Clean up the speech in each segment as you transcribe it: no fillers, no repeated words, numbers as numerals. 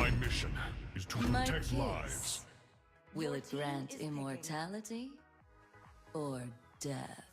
My mission is to My protect kiss. lives. Will it grant immortality or death?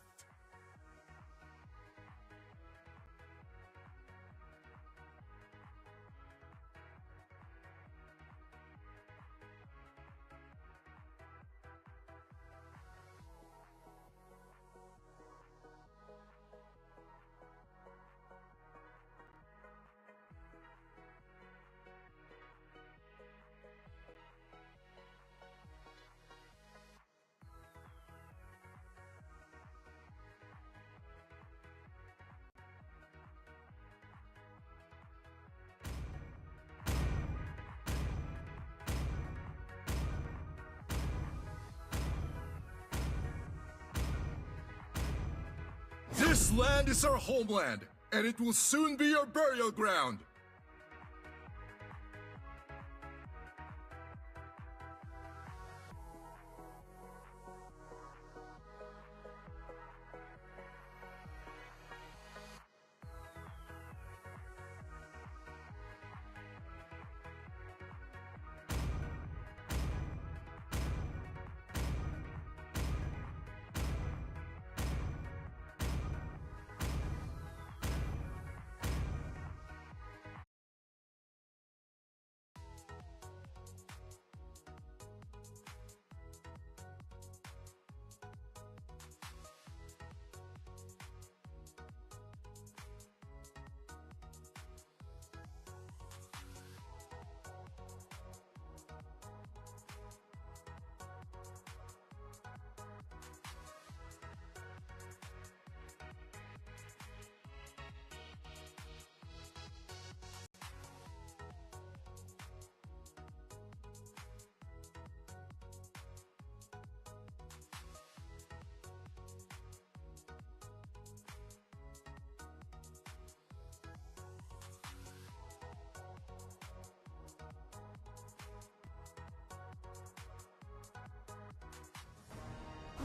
This land is our homeland, and it will soon be our burial ground.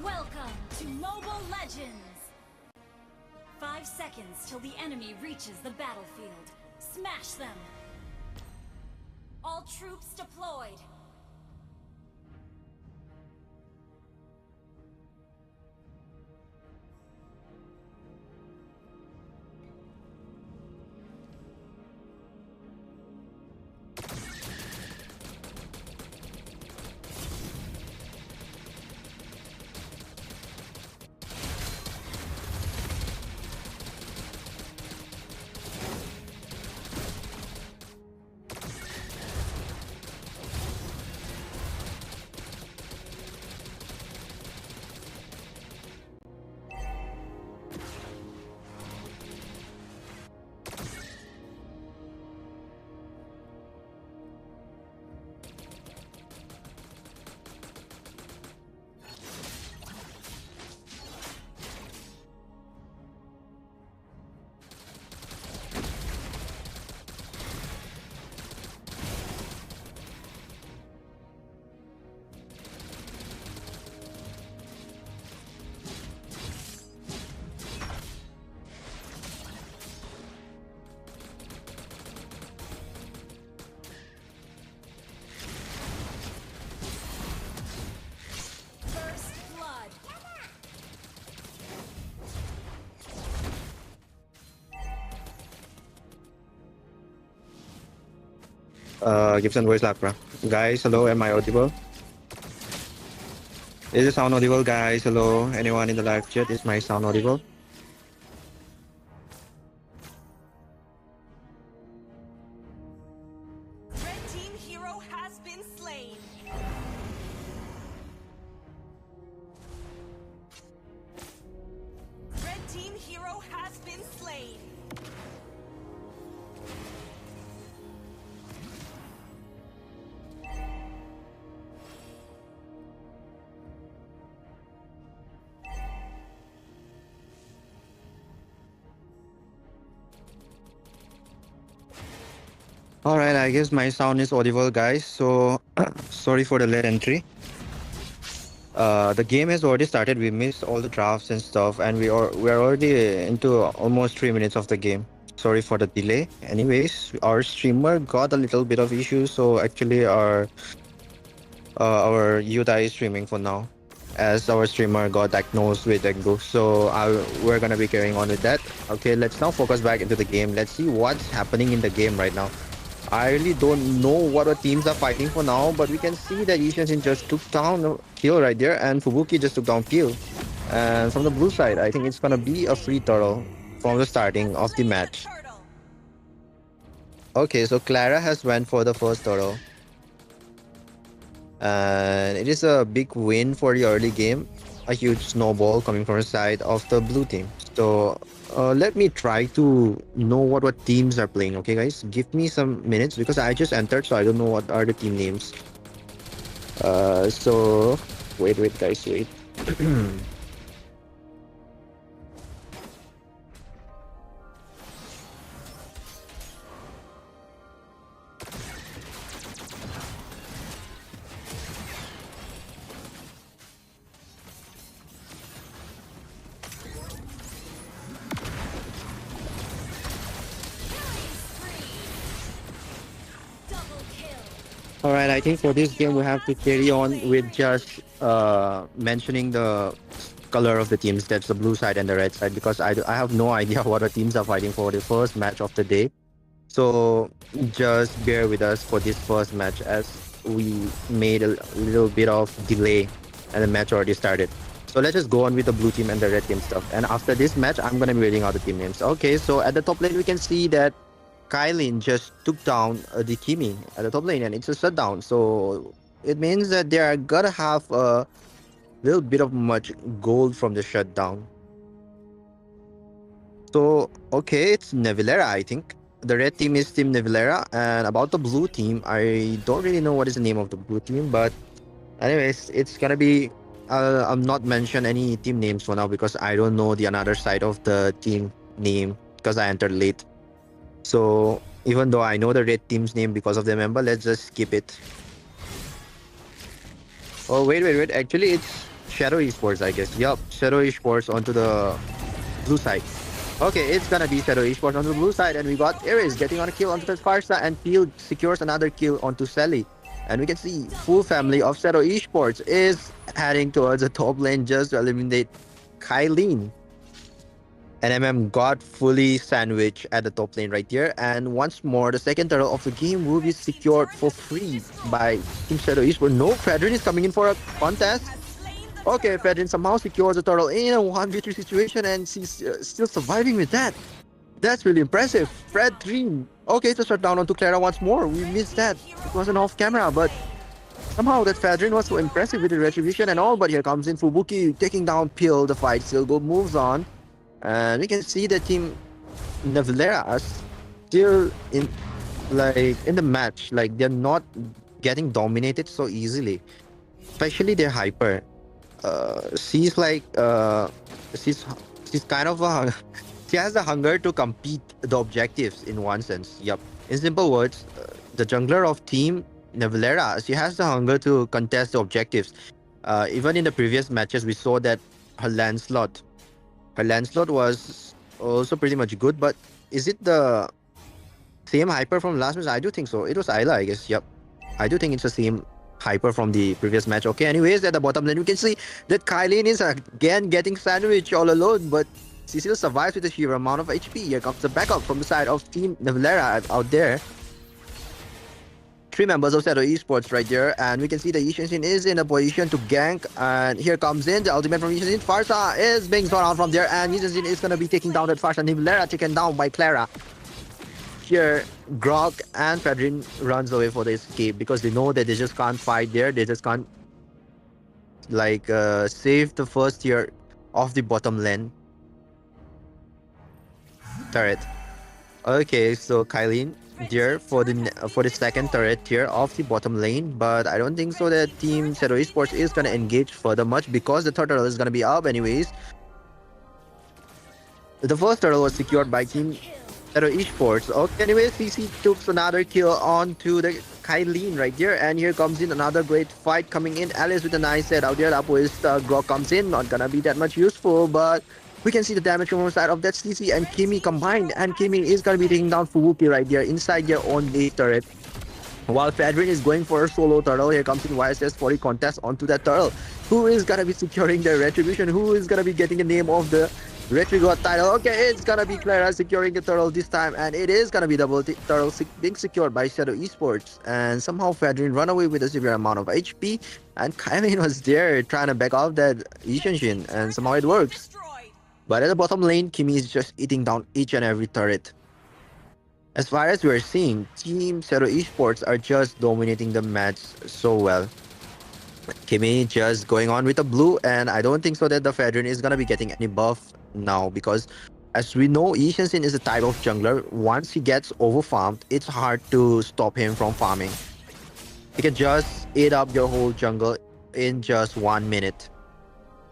Welcome to Mobile Legends! 5 seconds till the enemy reaches the battlefield. Smash them! All troops deployed! Gibson voice lag, bro. Guys, hello, am I audible? Is the sound audible, guys? Hello, anyone in the live chat? Is my sound audible? Red team hero has been slain! Red team hero has been slain! Alright, I guess my sound is audible, guys. So, sorry for the late entry. The game has already started. We missed all the drafts and stuff, and we're already into almost 3 minutes of the game. Sorry for the delay. Anyways, our streamer got a little bit of issues, so actually our Yuta is streaming for now, as our streamer got diagnosed with dengue. So we're gonna be carrying on with that. Okay, let's now focus back into the game. Let's see what's happening in the game right now. I really don't know what our teams are fighting for now, but we can see that Yishin just took down a kill right there, and Fubuki just took down kill. And from the blue side, I think it's gonna be a free turtle from the starting of the match. Okay, so Clara has went for the first turtle. And it is a big win for the early game. A huge snowball coming from the side of the blue team. So let me try to know what teams are playing. Okay, guys, give me some minutes because I just entered, so I don't know what are the team names. So wait, guys, wait. Alright, I think for this game we have to carry on with just mentioning the color of the teams. That's the blue side and the red side, because I have no idea what the teams are fighting for the first match of the day. So just bear with us for this first match, as we made a little bit of delay and the match already started. So let's just go on with the blue team and the red team stuff. And after this match, I'm gonna be reading out the team names. Okay, so at the top lane we can see that Kylin just took down the Kimi at the top lane, and it's a shutdown. So it means that they are gonna have a little bit of much gold from the shutdown. So okay, it's Nevillera, I think. The red team is Team Nevillera, and about the blue team, I don't really know what is the name of the blue team, but anyways, it's gonna be. I'm not mention any team names for now because I don't know the another side of the team name because I entered late. So even though I know the red team's name because of the member, let's just skip it. Oh wait! Actually, it's Shadow Esports, I guess. Yup, Shadow Esports onto the blue side. Okay, it's gonna be Shadow Esports on the blue side, and we got Iris getting on a kill onto the Farsa, and Field secures another kill onto Sally. And we can see full family of Shadow Esports is heading towards the top lane just to eliminate Kylin. And MM got fully sandwiched at the top lane right here, and once more the second turtle of the game will be secured for free by Team Shadow Esports. No, Fredrin is coming in for a contest. Okay, Fedrin somehow secures the turtle in a 1v3 situation, and she's still surviving with that. That's really impressive. Fred Dream. Okay, it's a shutdown onto Clara once more. We missed that. It wasn't off camera, but somehow that Fedrin was so impressive with the retribution and all. But here comes in Fubuki taking down Pill. The fight still moves on. And we can see the team Nevillera are still in the match. Like, they're not getting dominated so easily. Especially their hyper. She's like she's kind of a she has the hunger to compete the objectives in one sense. Yup. In simple words, the jungler of team Nevillera, she has the hunger to contest the objectives. Even in the previous matches, we saw that her Lancelot was also pretty much good. But is it the same hyper from last match? I do think so. It was Ayla, I guess. Yup. I do think it's the same hyper from the previous match. Okay, anyways, at the bottom lane we can see that Kylin is again getting sandwiched all alone, but she still survives with a sheer amount of HP. Here comes the backup from the side of Team Nevillera out there. 3 members of Shadow Esports right there, and we can see the Yishin is in a position to gank, and here comes in the ultimate from Yishin. Farsa is being thrown out from there, and Yishin is going to be taking down that Farsa. Nevillera taken down by Clara. Here, Grog and Fedrin runs away for the escape because they know that they just can't fight there. They just can't save the first tier of the bottom lane turret. Okay, so Kylin there for the second turret tier of the bottom lane, but I don't think so that Team Shadow Esports is gonna engage further much because the third turtle is gonna be up anyways. The first turtle was secured by Team Shadow Esports. Okay, anyways, CC took another kill onto the Kylin right there, and here comes in another great fight coming in. Alice with a nice set out there. Apoist Grog comes in, not gonna be that much useful, but we can see the damage from the side of that CC and Kimi combined, and Kimi is gonna be taking down Fubuki right there inside their own base turret. While Fedrin is going for a solo turtle, here comes in YSS 40 contest onto that turtle. Who is gonna be securing the retribution? Who is gonna be getting the name of the Retrigod title? Okay, it's gonna be Clara securing the turtle this time, and it is gonna be double turtle being secured by Shadow Esports. And somehow Fedrin run away with a severe amount of HP, and Kylin was there trying to back off that Yishin, and somehow it works. But at the bottom lane, Kimi is just eating down each and every turret. As far as we're seeing, Team Shadow Esports are just dominating the match so well. Kimi just going on with the blue, and I don't think so that the Fedrin is gonna be getting any buff now, because as we know, Yishin is a type of jungler. Once he gets overfarmed, it's hard to stop him from farming. He can just eat up your whole jungle in just 1 minute.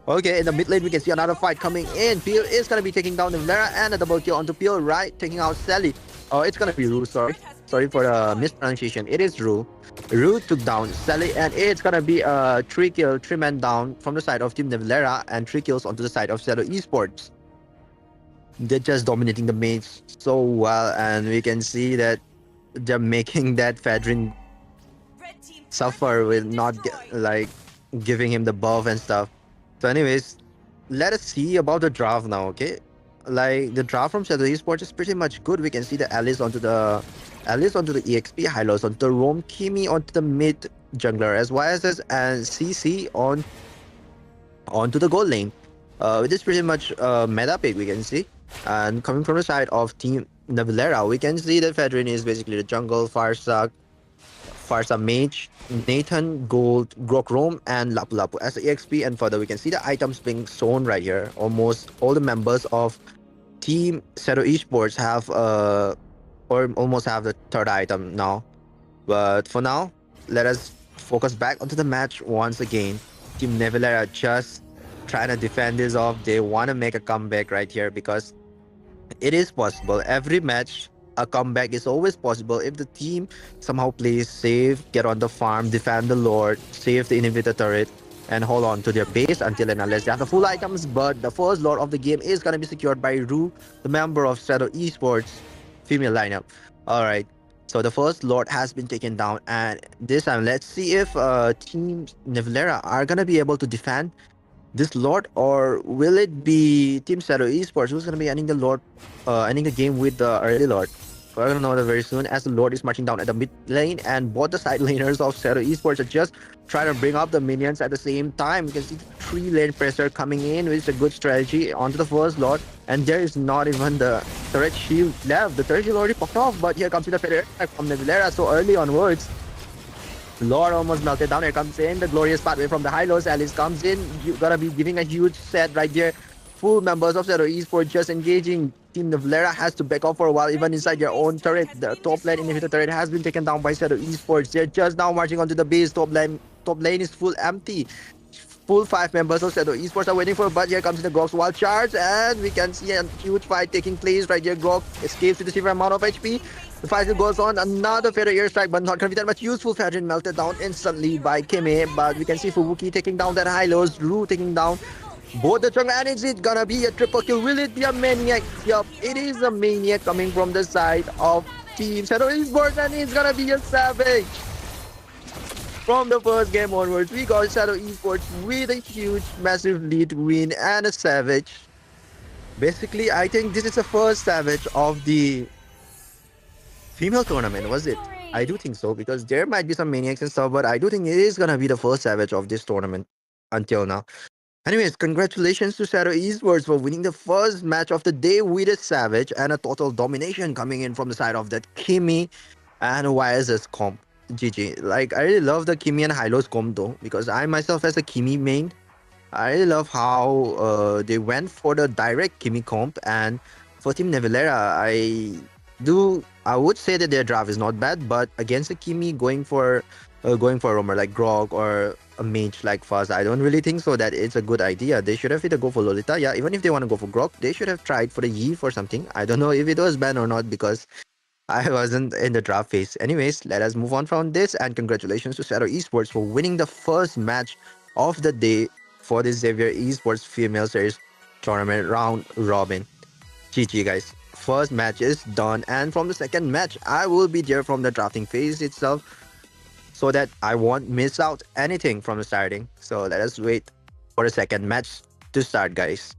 Okay, in the mid lane, we can see another fight coming in. Peel is going to be taking down the Nevillera, and a double kill onto Peel, right? Taking out Sally. Oh, it's going to be Rue, sorry. Sorry for the mispronunciation. It is Rue. Rue took down Sally, and it's going to be a 3-man down from the side of Team Nevillera, and 3 kills onto the side of Shadow Esports. They're just dominating the mains so well, and we can see that they're making that Fedrin suffer with not like giving him the buff and stuff. So, anyways, let us see about the draft now. Okay, like the draft from Shadow Esports is pretty much good. We can see the Alice onto the EXP, Hylos onto the Roam, Kimi onto the mid jungler as YSS, and CC onto the gold lane. Which is pretty much meta pick we can see. And coming from the side of Team Navilera, we can see that Fedrin is basically the jungle, Farsa Mage, Nathan, Gold, Grok Roam, and Lapu Lapu as the EXP. And further, we can see the items being shown right here. Almost all the members of Team Shadow Esports have or almost have the third item now. But for now, let us focus back onto the match once again. Team Navilera just trying to defend this off. They want to make a comeback right here because it is possible. Every match, a comeback is always possible if the team somehow plays safe, get on the farm, defend the Lord, save the inhibitor turret, and hold on to their base until and unless they have the full items. But the first Lord of the game is going to be secured by Rue, the member of Shadow Esports female lineup. Alright, so the first Lord has been taken down, and this time let's see if Team Navilera are going to be able to defend this Lord, or will it be Team Shadow Esports who's going to be ending the game with the early Lord? We're going to know that very soon as the Lord is marching down at the mid lane, and both the side laners of Shadow Esports are just trying to bring up the minions at the same time. You can see the 3-lane pressure coming in, which is a good strategy onto the first Lord, and there is not even the turret shield left. The turret shield already popped off, but here comes the Federer from Navilera so early onwards. Lord almost melted down. Here comes in the glorious pathway from the Hylos. Alice comes in. You're gonna be giving a huge set right there. Full members of Shadow Esports just engaging. Team Navilera has to back off for a while, even inside their own turret. The top lane inhibitor turret has been taken down by Shadow Esports. They're just now marching onto the base. Top lane is full empty. Full 5 members of Shadow Esports are waiting for, but here comes the Grok's wild charge, and we can see a huge fight taking place right here. Grok escapes with a severe amount of HP. The fight still goes on. Another Fatal Airstrike, but not going to be that much useful. Fedrin melted down instantly by Kimi, but we can see Fubuki taking down that Hylos, Rue taking down both the jungle, and is it gonna be a triple kill? Will it be a maniac? Yup, it is a maniac coming from the side of Team Shadow Esports, and it's gonna be a savage. From the first game onwards, we got Shadow Esports with a huge, massive lead win and a savage. Basically, I think this is the first savage of the female tournament, was it? I do think so, because there might be some maniacs and stuff, but I do think it is gonna be the first savage of this tournament until now. Anyways, congratulations to Shadow Esports for winning the first match of the day with a savage and a total domination coming in from the side of that Kimi and YSS comp. GG. Like, I really love the Kimi and Hylos comp though, because I myself as a Kimi main, I really love how they went for the direct Kimi comp. And for Team Navilera, I would say that their draft is not bad, but against the Kimi, going for a roamer like Grog or a mage like Fuzz, I don't really think so that it's a good idea. They should have either go for Lolita. Yeah, even if they want to go for Grog, they should have tried for the Yi or something. I don't know if it was banned or not, because I wasn't in the draft phase. Anyways, let us move on from this, and congratulations to Shadow Esports for winning the first match of the day for the Xavier Esports Female Series Tournament Round Robin. GG guys. First match is done, and from the second match, I will be there from the drafting phase itself, so that I won't miss out anything from the starting. So let us wait for the second match to start, guys.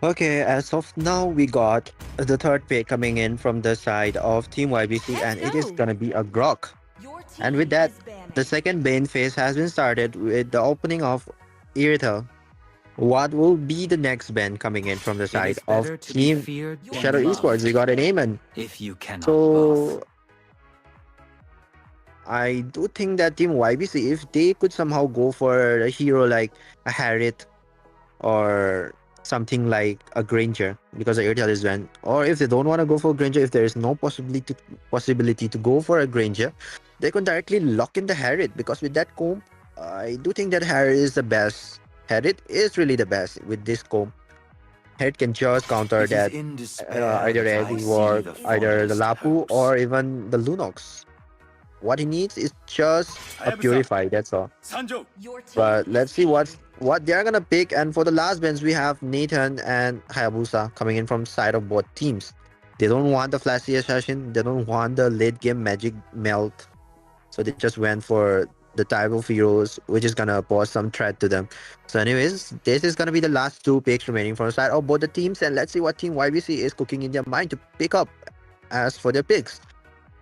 Okay, as of now, we got the third pick coming in from the side of Team YBC, and it is gonna be a Grok. And with that, the second Bane phase has been started with the opening of Irithel. What will be the next Bane coming in from the side of Team Shadow Esports? We got an Aemon. If you cannot So I do think that Team YBC, if they could somehow go for a hero like a Harriet or something like a Granger, because the Airtel is banned, or if they don't want to go for Granger, if there is no possibility to go for a Granger, they can directly lock in the Harriet, because with that comb, I do think that Harriet is the best. Harriet is really the best with this comb. Harriet can just counter that either Heavy Ward, either the Lapu, or even the Lunox. What he needs is just a Purify, that's all. But let's see what they're gonna pick. And for the last bench, we have Nathan and Hayabusa coming in from side of both teams. They don't want the flashy assassin, they don't want the late game magic melt, so they just went for the type of heroes which is gonna pose some threat to them. So anyways, this is gonna be the last two picks remaining from the side of both the teams, and let's see what Team YBC is cooking in their mind to pick up as for their picks.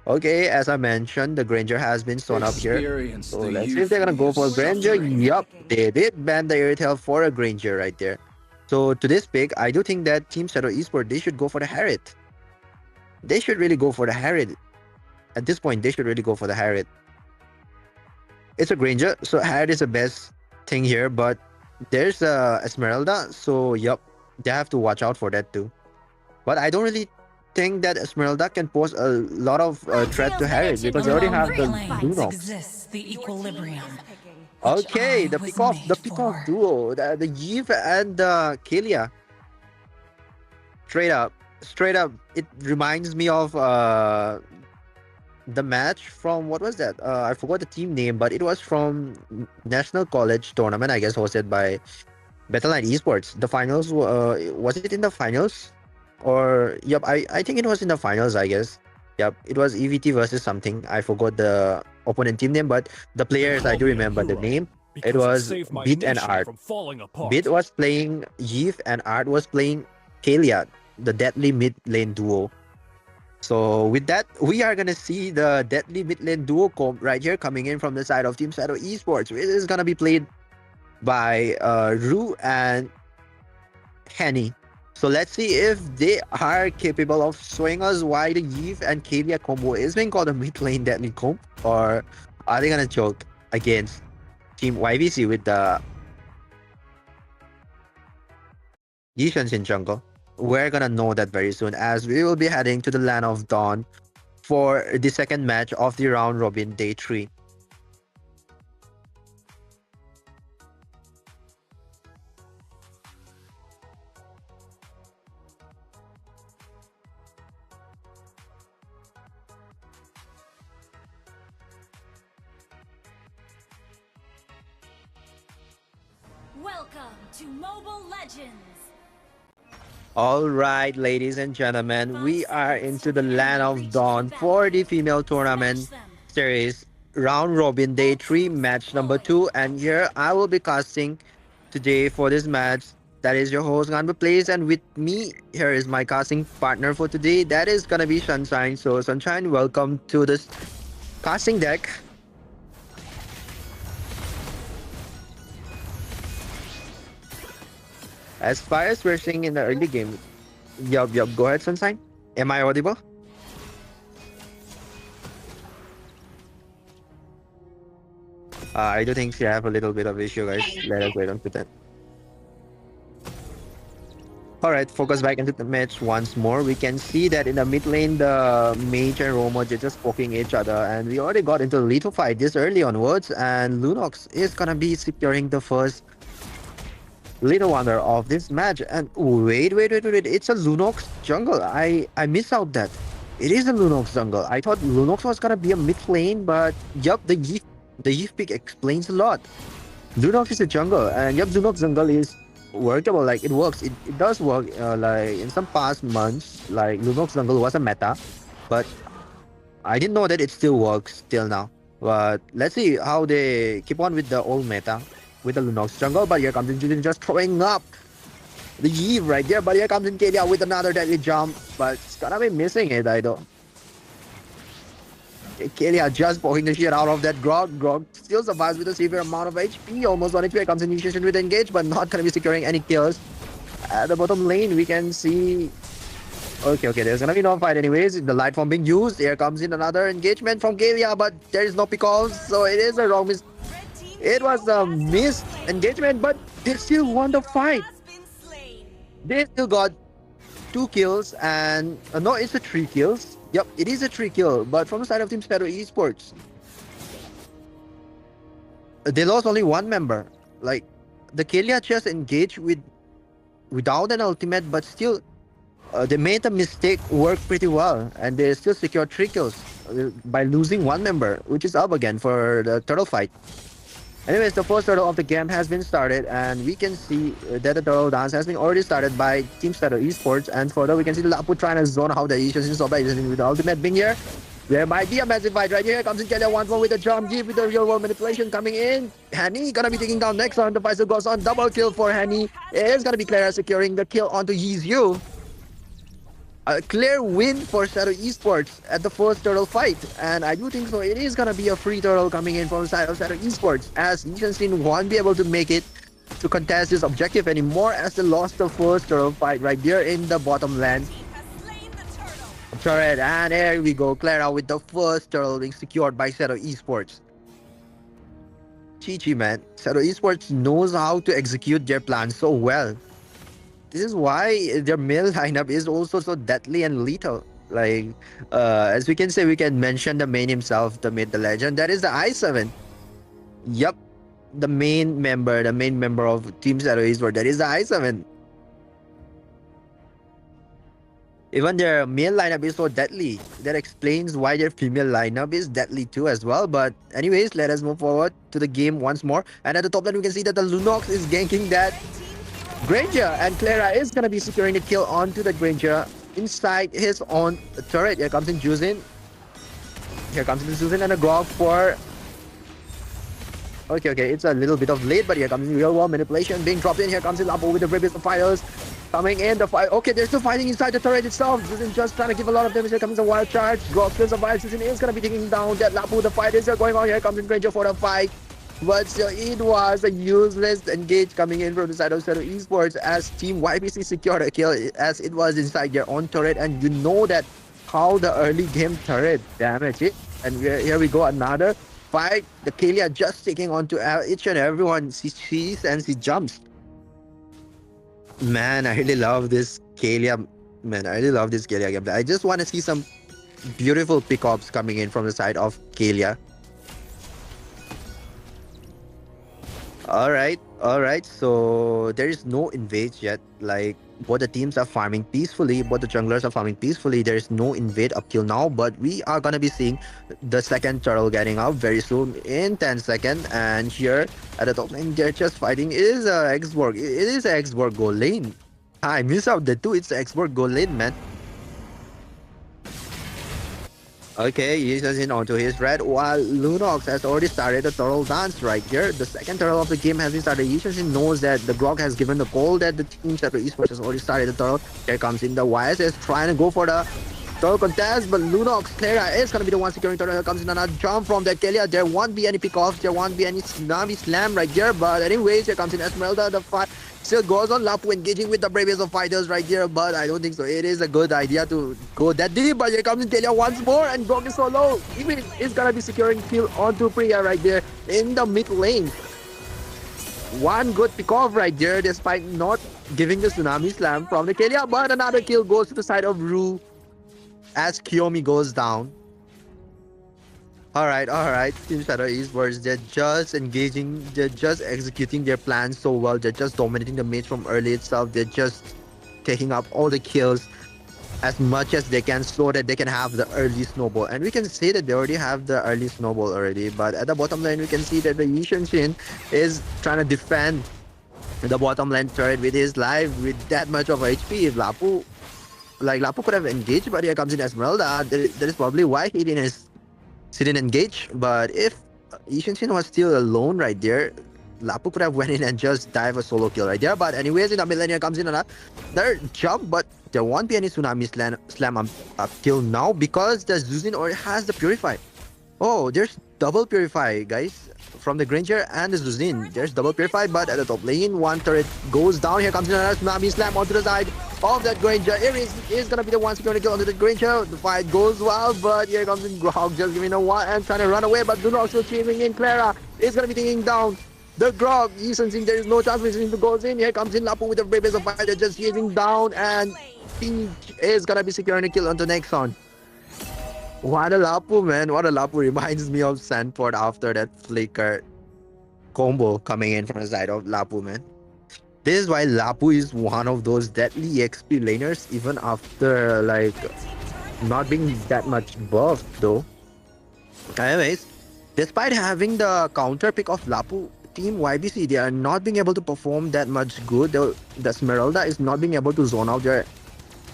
Okay, as I mentioned, the Granger has been sewn up here. So let's see if they're gonna go for Granger. Yup, they did ban the Airtel for a Granger right there. So to this pick, I do think that Team Shadow Esports, they should go for the Harriet. They should really go for the Harriet. At this point, they should really go for the Harriet. It's a Granger, so Harriet is the best thing here, but there's Esmeralda, so yup, they have to watch out for that too. But I don't really think that Esmeralda can pose a lot of threat to Harriet, because they already have the Lunox. The equilibrium. Okay, the pick off duo, the Yves and Kalia. straight up, it reminds me of the match from what was that? I forgot the team name, but it was from National College tournament, I guess, hosted by Battle.net Esports. The finals was it in the finals? Or yep, I think it was in the finals, I guess. Yep, it was EVT versus something. I forgot the opponent team name, but the players I do remember the name. It was Bit and Art. Bit was playing Yves and Art was playing Kalia, the deadly mid lane duo. So with that, we are gonna see the deadly mid lane duo comp right here coming in from the side of Team Shadow Esports. It is gonna be played by Ru and Henny. So let's see if they are capable of showing us why the Yves and Kalia combo is being called a mid lane deadly comp, or are they gonna choke against Team YVC with the Yishans in jungle? We're gonna know that very soon, as we will be heading to the land of Dawn for the second match of the round robin day 3. Welcome to Mobile Legends. All right, ladies and gentlemen, we are into the land of Dawn for the female tournament series round robin day 3 match number 2, and here I will be casting today for this match. That is your host Ganba Plays, and with me here is my casting partner for today. That is gonna be Sunshine. So Sunshine, welcome to this casting deck. As far as we're seeing in the early game, yup, go ahead, Sunshine. Am I audible? I do think we have a little bit of issue, guys. Let us wait on to that. Alright, focus back into the match once more. We can see that in the mid lane, the Mage and Romo are just poking each other, and we already got into a lethal fight this early onwards, and Lunox is gonna be securing the first little wonder of this match. And wait, it's a Lunox jungle. I missed out that it is a Lunox jungle. I thought Lunox was gonna be a mid lane, but yup, the Yves pick explains a lot. Lunox is a jungle, and yup, Lunox jungle is workable. Like, it works, it does work. Like in some past months, like Lunox jungle was a meta, but I didn't know that it still works till now. But let's see how they keep on with the old meta with the Lunox jungle. But here comes in just throwing up the Yves right there. But here comes in Kalia with another deadly jump, but it's gonna be missing it, I don't. Kalia just poking the shit out of that Grog. Grog still survives with a severe amount of HP, almost 1 HP. Here comes initiation with engage, but not gonna be securing any kills. At the bottom lane, we can see. Okay, there's gonna be no fight anyways. The light form being used. Here comes in another engagement from Kalia, but there is no pick off, so it is a wrong miss. It was a missed engagement, but they still won the fight. They still got 2 kills, and no, it's a 3 kills. Yep, it is a 3 kill, but from the side of Team Shadow Esports, they lost only 1 member. Like, the Kalia just engaged without an ultimate, but still they made the mistake work pretty well, and they still secured 3 kills by losing 1 member, which is up again for the turtle fight. Anyways, the first turtle of the game has been started, and we can see that the turtle dance has been already started by Team Shadow Esports. And further, we can see Lapu trying to zone out the issues in Soba with the ultimate being here. There might be a massive fight right here. Here comes in Kalia once more with a jump deep with the real world manipulation coming in. Henny gonna be taking down next on. The Faisal goes on. Double kill for Henny. It is gonna be Clara securing the kill onto Yizhu. A clear win for Shadow Esports at the first turtle fight, and I do think so it is gonna be a free turtle coming in from the side of Shadow Esports, as Yishan won't be able to make it to contest this objective anymore, as they lost the first turtle fight right there in the bottom lane. Turret, and there we go, Clara with the first turtle being secured by Shadow Esports. Chi man, Shadow Esports knows how to execute their plan so well. This is why their male lineup is also so deadly and lethal. Like, as we can say, we can mention the main himself, the mid, the legend. That is the i7. Yup, the main member of Team Shadow Esports. That is the i7. Even their male lineup is so deadly. That explains why their female lineup is deadly too as well. But anyways, let us move forward to the game once more. And at the top lane, we can see that the Lunox is ganking that Granger, and Clara is gonna be securing the kill onto the Granger inside his own turret. Here comes in Juzin. Here comes in Juzin and a Grog for... Okay, it's a little bit of late, but here comes in real world manipulation being dropped in. Here comes in Lapo with the Bribis of Fighters coming in. The fight. Okay, they're still fighting inside the turret itself. Juzin just trying to give a lot of damage. Here comes a wild charge. Grog still survives. Juzin is gonna be taking down that Lapo. The fight is still going on. Here comes in Granger for the fight. But still, it was a useless engage coming in from the side of Shadow Esports as Team YBC secured a kill as it was inside their own turret. And you know that how the early game turret damage it. And here we go, another fight. The Kalia just taking onto each and everyone. She sees and she jumps. Man, I really love this Kalia. Man, I really love this Kalia gameplay. I just want to see some beautiful pickups coming in from the side of Kalia. Alright. So there is no invade yet. Like, both the teams are farming peacefully, both the junglers are farming peacefully. There is no invade up till now, but we are gonna be seeing the second turtle getting out very soon in 10 seconds. And here at the top lane, they're just fighting. It is a Xborg. It is a Xborg gold lane. I miss out the two. It's a Xborg gold lane, man. Okay, he's just in onto his red, while Lunox has already started the turtle dance right here. The second turtle of the game has been started. Yushin knows that the Grog has given the call that the team Shadow Esports has already started the turtle. Here comes in the YSS trying to go for the turtle contest, but Lunox, Clara is going to be the one securing turtle. Here comes in another jump from the Kalia. There won't be any pickoffs, there won't be any Tsunami Slam right here, but anyways, here comes in Esmeralda. The fight still goes on. Lapu engaging with the bravest of fighters right here, but I don't think so. It is a good idea to go that deep, but here comes in Kalia once more, and Grog is so low. Even is gonna be securing kill onto Priya right there in the mid lane. One good pick off right there, despite not giving the Tsunami Slam from the Kalia, but another kill goes to the side of Rue as Kiyomi goes down. Alright. Team Shadow Esports, they're just engaging, they're just executing their plans so well. They're just dominating the match from early itself. They're just taking up all the kills as much as they can so that they can have the early snowball. And we can say that they already have the early snowball already. But at the bottom lane, we can see that the Yishan Shin is trying to defend the bottom lane turret with his life with that much of HP. If Lapu could have engaged, but here comes in Esmeralda. That is probably why he didn't engage. But if Yishan Shin was still alone right there, Lapu could have went in and just dive a solo kill right there. But anyways, in the middle lane, here comes in another jump, but there won't be any Tsunami Slam up till now because the Juzin already has the Purify. Oh, there's double Purify, guys, from the Granger and the Juzin. There's double Purify, but at the top lane, one turret goes down. Here comes in another Tsunami Slam onto the side of that Granger. Ares is gonna be the one securing the kill onto the Granger. The fight goes well, but here comes in Grog just giving a one and trying to run away, but Lunox still chasing in. Clara is gonna be taking down the Grog. He's sensing there is no chance for him to go in. Here comes in Lapu with the bravest of fighter just chasing down, and he is gonna be securing the kill onto Nexon. What a Lapu, man. What a Lapu. Reminds me of Sandford after that flicker combo coming in from the side of Lapu, man. This is why Lapu is one of those deadly XP laners even after like not being that much buffed though. Anyways, despite having the counter pick of Lapu, Team YBC, they are not being able to perform that much good. The Esmeralda is not being able to zone out their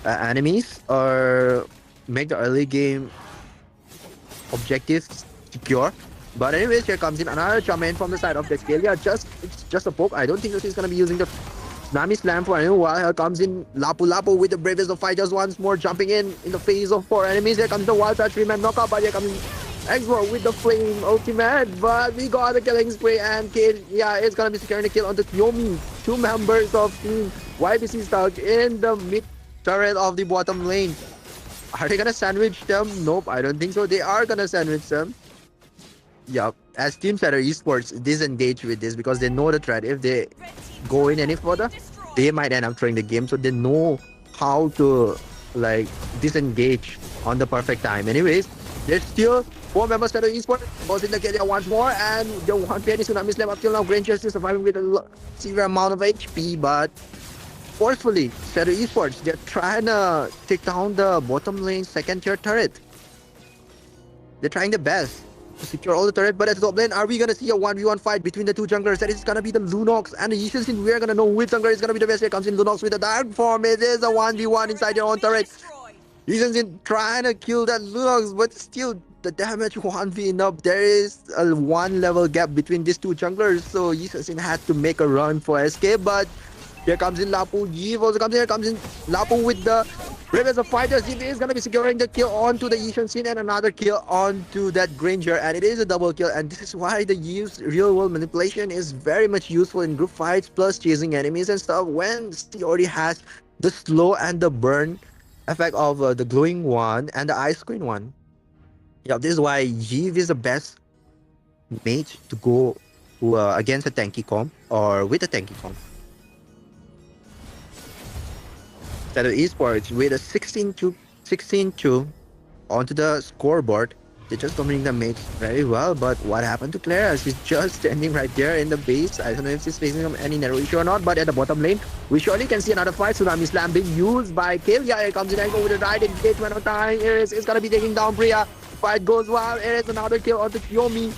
enemies or make the early game objectives secure. But anyways, here comes in another jump in from the side of the Kalia. It's just a poke. I don't think that he's gonna be using the Tsunami Slam for a while. Here comes in Lapu with the bravest of fighters once more, jumping in the face of 4 enemies. Here comes the wild touch 3-man knockout, but here comes Xborg with the flame ultimate. But we got the killing spree, and Kalia is gonna be securing the kill on the Kiyomi. 2 members of Team YBC stuck in the mid turret of the bottom lane. Are they gonna sandwich them? Nope, I don't think so. They are gonna sandwich them. Yup. As Team Shadow Esports disengage with this because they know the threat. If they go in any further, they might end up throwing the game. So they know how to like disengage on the perfect time. Anyways, there's still 4 members Shadow Esports. Goes in the Kalia once more, and there won't be any Tsunami Slam up till now. Granger still surviving with a severe amount of HP, but forcefully. Shadow Esports, they're trying to take down the bottom lane second tier turret. They're trying their best to secure all the turret, but at the top lane, are we gonna see a 1v1 fight between the two junglers? That is gonna be the Lunox and the Yishan Sin. We're gonna know which jungler is gonna be the best. Here comes in Lunox with a dark form. It is a 1v1 inside their own turret. Yishan Sin trying to kill that Lunox, but still the damage won't be enough. There is a 1 level gap between these two junglers, so Yishan Sin had to make a run for escape, but here comes in Lapu. Jeev also comes in. Here comes in Lapu with the Rivers of Fighters. Jeev is going to be securing the kill onto the Yishan Sin and another kill onto that Granger. And it is a double kill. And this is why the Jeev's real world manipulation is very much useful in group fights plus chasing enemies and stuff. When he already has the slow and the burn effect of the glowing one and the ice queen one. Yeah, this is why Jeev is the best mage to go against a tanky comp or with a tanky comp. Shadow Esports with a 16-2 onto the scoreboard. They're just dominating the mage very well, but what happened to Clara? She's just standing right there in the base. I don't know if she's facing any narrow issue or not, but at the bottom lane, we surely can see another fight. Tsunami Slam being used by Kelia. Here comes in Echo with a right engagement of time. Iris is gonna be taking down Priya. Fight goes well. Iris another kill onto Kiyomi.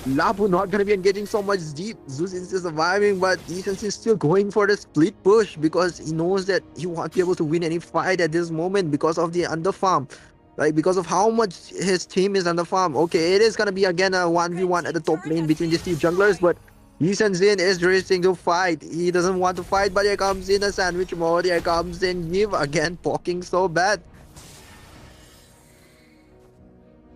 Lapu not going to be engaging so much deep. Zeus is still surviving, but Yishan is still going for the split push because he knows that he won't be able to win any fight at this moment because of the underfarm. Like, because of how much his team is underfarm. Okay, it is going to be again a 1v1 at the top lane between these two junglers, but Yishan is racing to fight. He doesn't want to fight, but here comes in a sandwich mode. Here comes in Yiv again, poking so bad.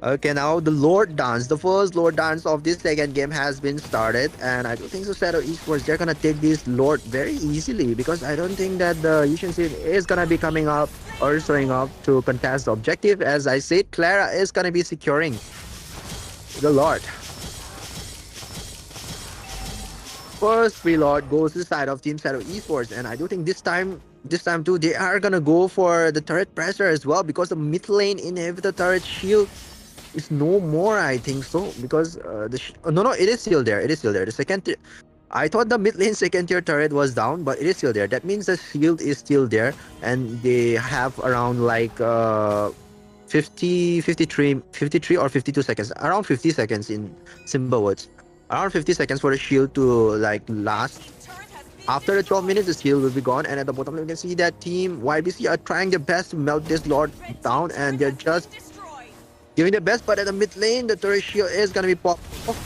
Okay, now the Lord Dance, the first Lord Dance of this second game has been started, and I don't think so Shadow Esports, they're gonna take this Lord very easily because I don't think that the Yishan Sin is gonna be coming up or showing up to contest the objective. As I said, Clara is gonna be securing the Lord. First free Lord goes to the side of Team Shadow Esports, and I do think this time too, they are gonna go for the turret pressure as well because the mid lane inhibitor turret shield is no more, I think so, because no, it is still there. It is still there. The second I thought the mid lane second tier turret was down, but it is still there. That means the shield is still there, and they have around like 53 or 52 seconds, around 50 seconds in simple words, around 50 seconds for the shield to like last. After the 12 minutes, the shield will be gone, and at the bottom you can see that Team YBC are trying their best to melt this Lord down, and they're just giving their best, but at the mid lane, the turret shield is gonna be popped off.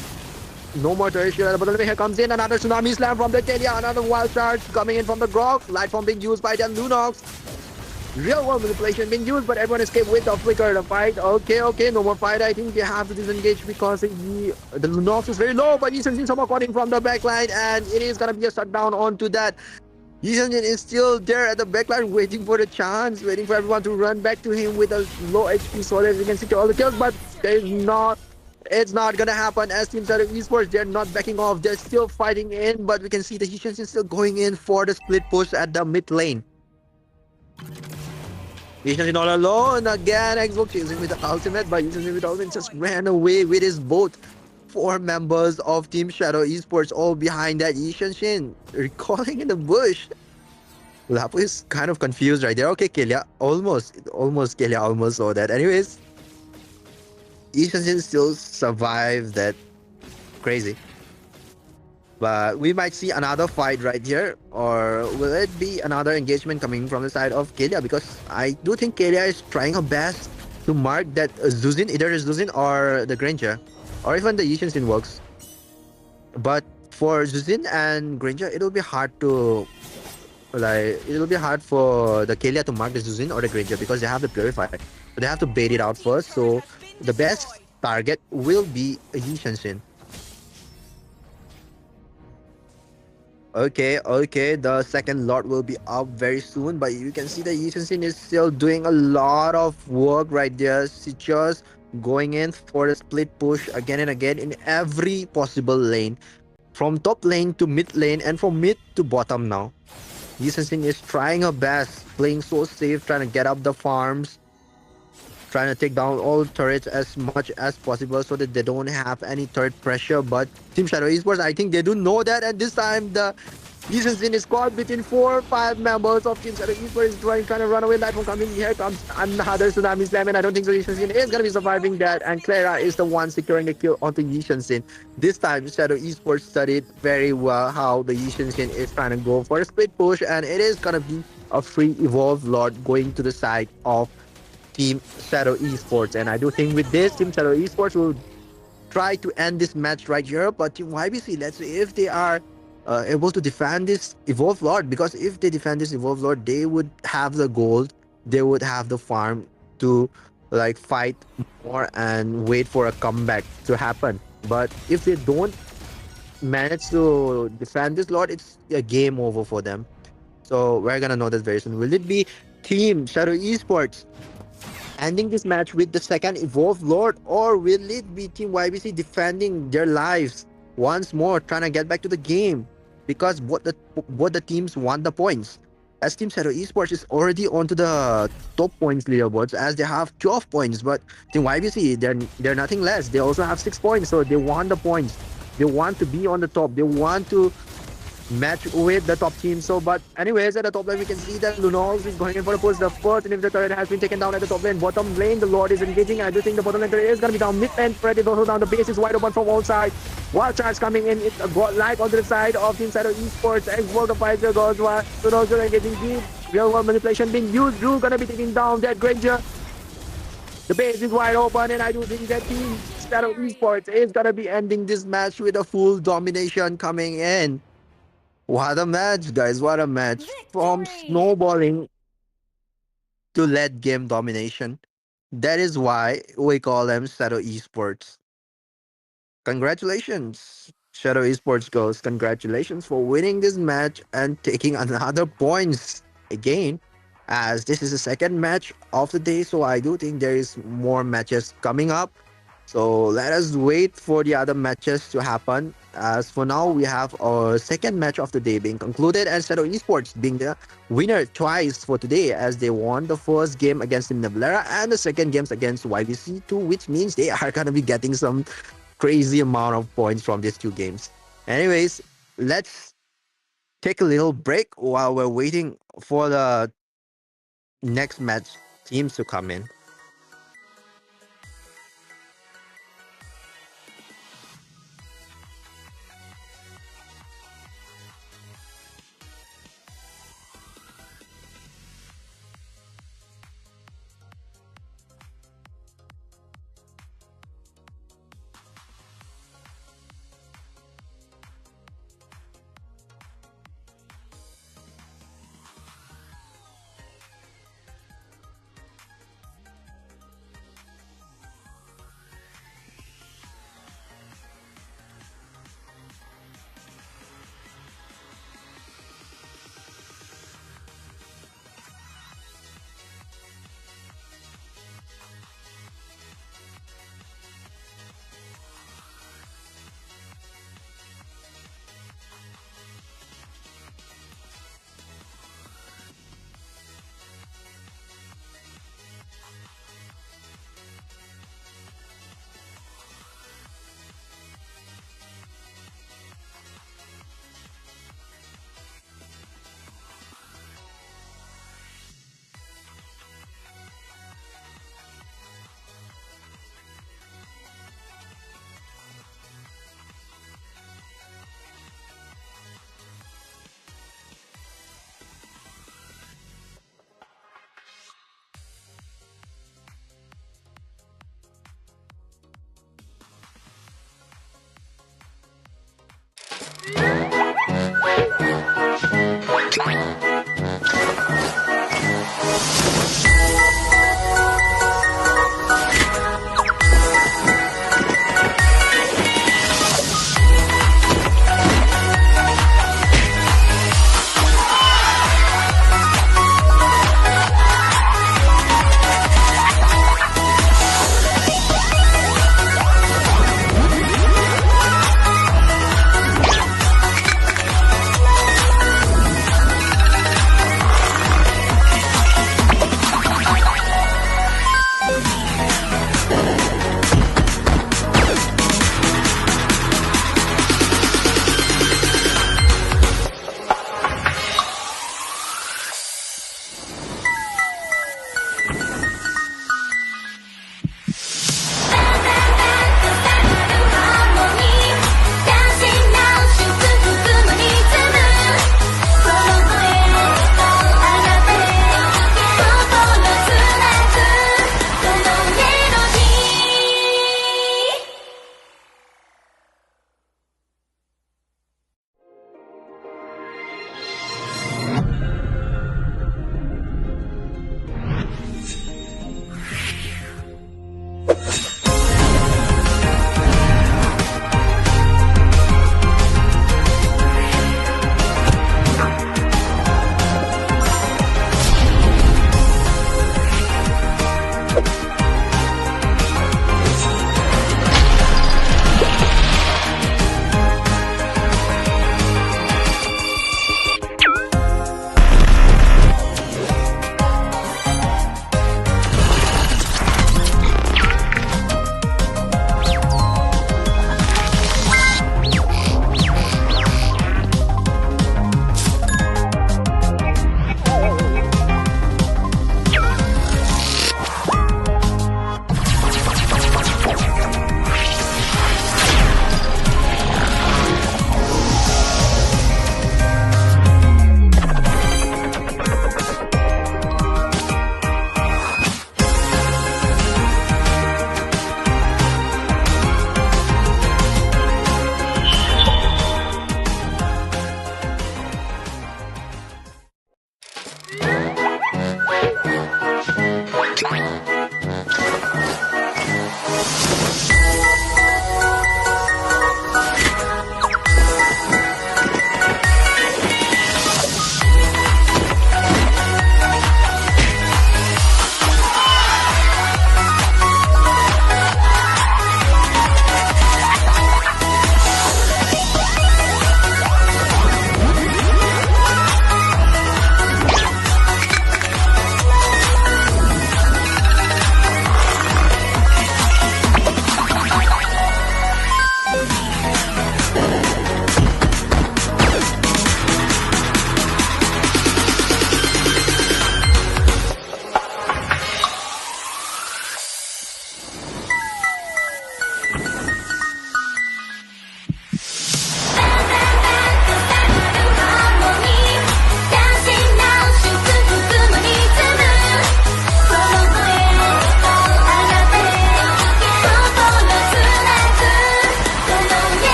No more turret shield at the bottom lane. Here comes in another Tsunami Slam from the Kelia, another wild charge coming in from the Grok. Light form being used by the Lunox. Real world manipulation being used, but everyone escaped with the flicker. The fight, okay, no more fight. I think they have to disengage because the Lunox is very low, but Yishan somehow caught him from the backline, and it is gonna be a shutdown onto that. Yishan is still there at the backline waiting for the chance, waiting for everyone to run back to him with a low HP so that he can secure all the kills, but it's not gonna happen as Team Shadow Esports, they're not backing off, they're still fighting in, but we can see the Yishan is still going in for the split push at the mid lane. Yishan all alone again, Xbox chasing with the ultimate, but Yishan with ultimate just ran away with his boat. 4 members of Team Shadow Esports all behind that Yishan recalling in the bush. Lapu is kind of confused right there. Okay, Kelia almost Kelia almost saw that. Anyways, Yishan still survived that. Crazy. But we might see another fight right here, or will it be another engagement coming from the side of Kelia? Because I do think Kelia is trying her best to mark that Zuzin, either Zuzin or the Granger, or even the Yishan works. But for Zuzin and Granger, it'll be hard to for the Kelia to mark the Zuzin or the Granger because they have the Purify. So they have to bait it out first. So the best target will be Yishan. Okay, the second Lord will be up very soon, but you can see that Yishan is still doing a lot of work right there. She just going in for the split push again and again in every possible lane, from top lane to mid lane and from mid to bottom now. Yishan is trying her best, playing so safe, trying to get up the farms, trying to take down all turrets as much as possible so that they don't have any turret pressure. But Team Shadow Esports, I think they do know that, and this time the Yishin Sin is caught between 4 or 5 members of Team Shadow Esports is trying to run away. Light from coming. Here comes another Tsunami Slam, and I don't think so Yishin Sin is gonna be surviving that. And Clara is the one securing the kill onto Yishin Sin. This time, Shadow Esports studied very well how the Yishin Sin is trying to go for a split push, and it is gonna be a free Evolve Lord going to the side of Team Shadow Esports. And I do think with this, Team Shadow Esports will try to end this match right here. But Team YBC, let's see if they are able to defend this Evolve Lord. Because if they defend this Evolve Lord, they would have the gold, they would have the farm to like fight more and wait for a comeback to happen. But if they don't manage to defend this Lord, it's a game over for them. So we're gonna know that very soon. Will it be Team Shadow Esports ending this match with the second Evolved Lord, or will it be Team YBC defending their lives once more, trying to get back to the game? Because both the teams want the points. As Team Shadow Esports is already onto the top points leaderboards, as they have 12 points, but Team YBC they're nothing less. They also have 6 points, so they want the points. They want to be on the top. They want to match with the top team. So, but anyways, at the top lane, we can see that Lunox is going in for a push. The first inhibitor turret has been taken down at the top lane. Bottom lane, the Lord is engaging. I do think the bottom lane turret is going to be down. Mid lane, Fred is also down. The base is wide open from all sides. Wild charge coming in. It's a godlike onto the side of Team Shadow Esports. X-World of Pfizer goes while Lunox is engaging deep. Real world manipulation being used. Drew going to be taking down that Granger. The base is wide open, and I do think that Team Shadow Esports is going to be ending this match with a full domination coming in. What a match, guys. What a match. From Victory! snowballing to late game domination. That is why we call them Shadow Esports. Congratulations, Shadow Esports Ghost. Congratulations for winning this match and taking another points again. As this is the second match of the day, so I do think there is more matches coming up. So let us wait for the other matches to happen. As for now, we have our second match of the day being concluded, and Shadow Esports being the winner twice for today, as they won the first game against Team Nevalera and the second games against YVC2, which means they are gonna be getting some crazy amount of points from these two games. Anyways, let's take a little break while we're waiting for the next match teams to come in.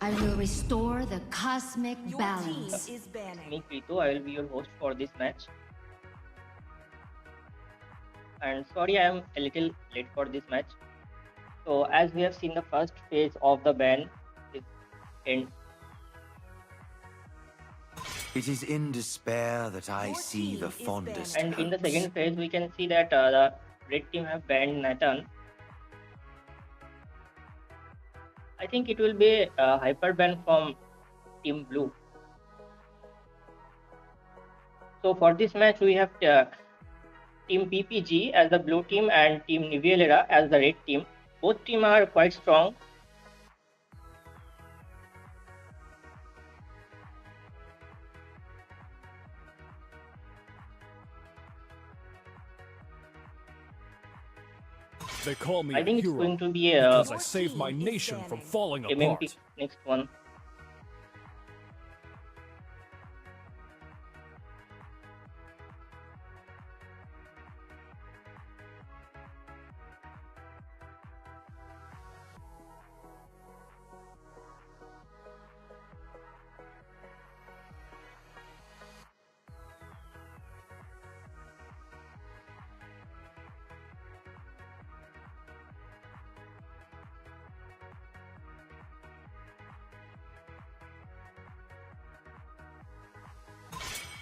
I will restore the cosmic Your balance. team is banning. Me Krito, I will be your host for this match. And sorry I am a little late for this match. So as we have seen, the first phase of the ban is end. It is in despair that I Your see team the is fondest banned. And in the hopes. second phase, we can see that the red team have banned Nathan. I think it will be a hyper ban from Team Blue. So for this match, we have Team PPG as the blue team and Team Nivelera as the red team. Both teams are quite strong. They call me I a think it's hero going to be because a I saved my team is nation from standing. falling MMP apart. next one.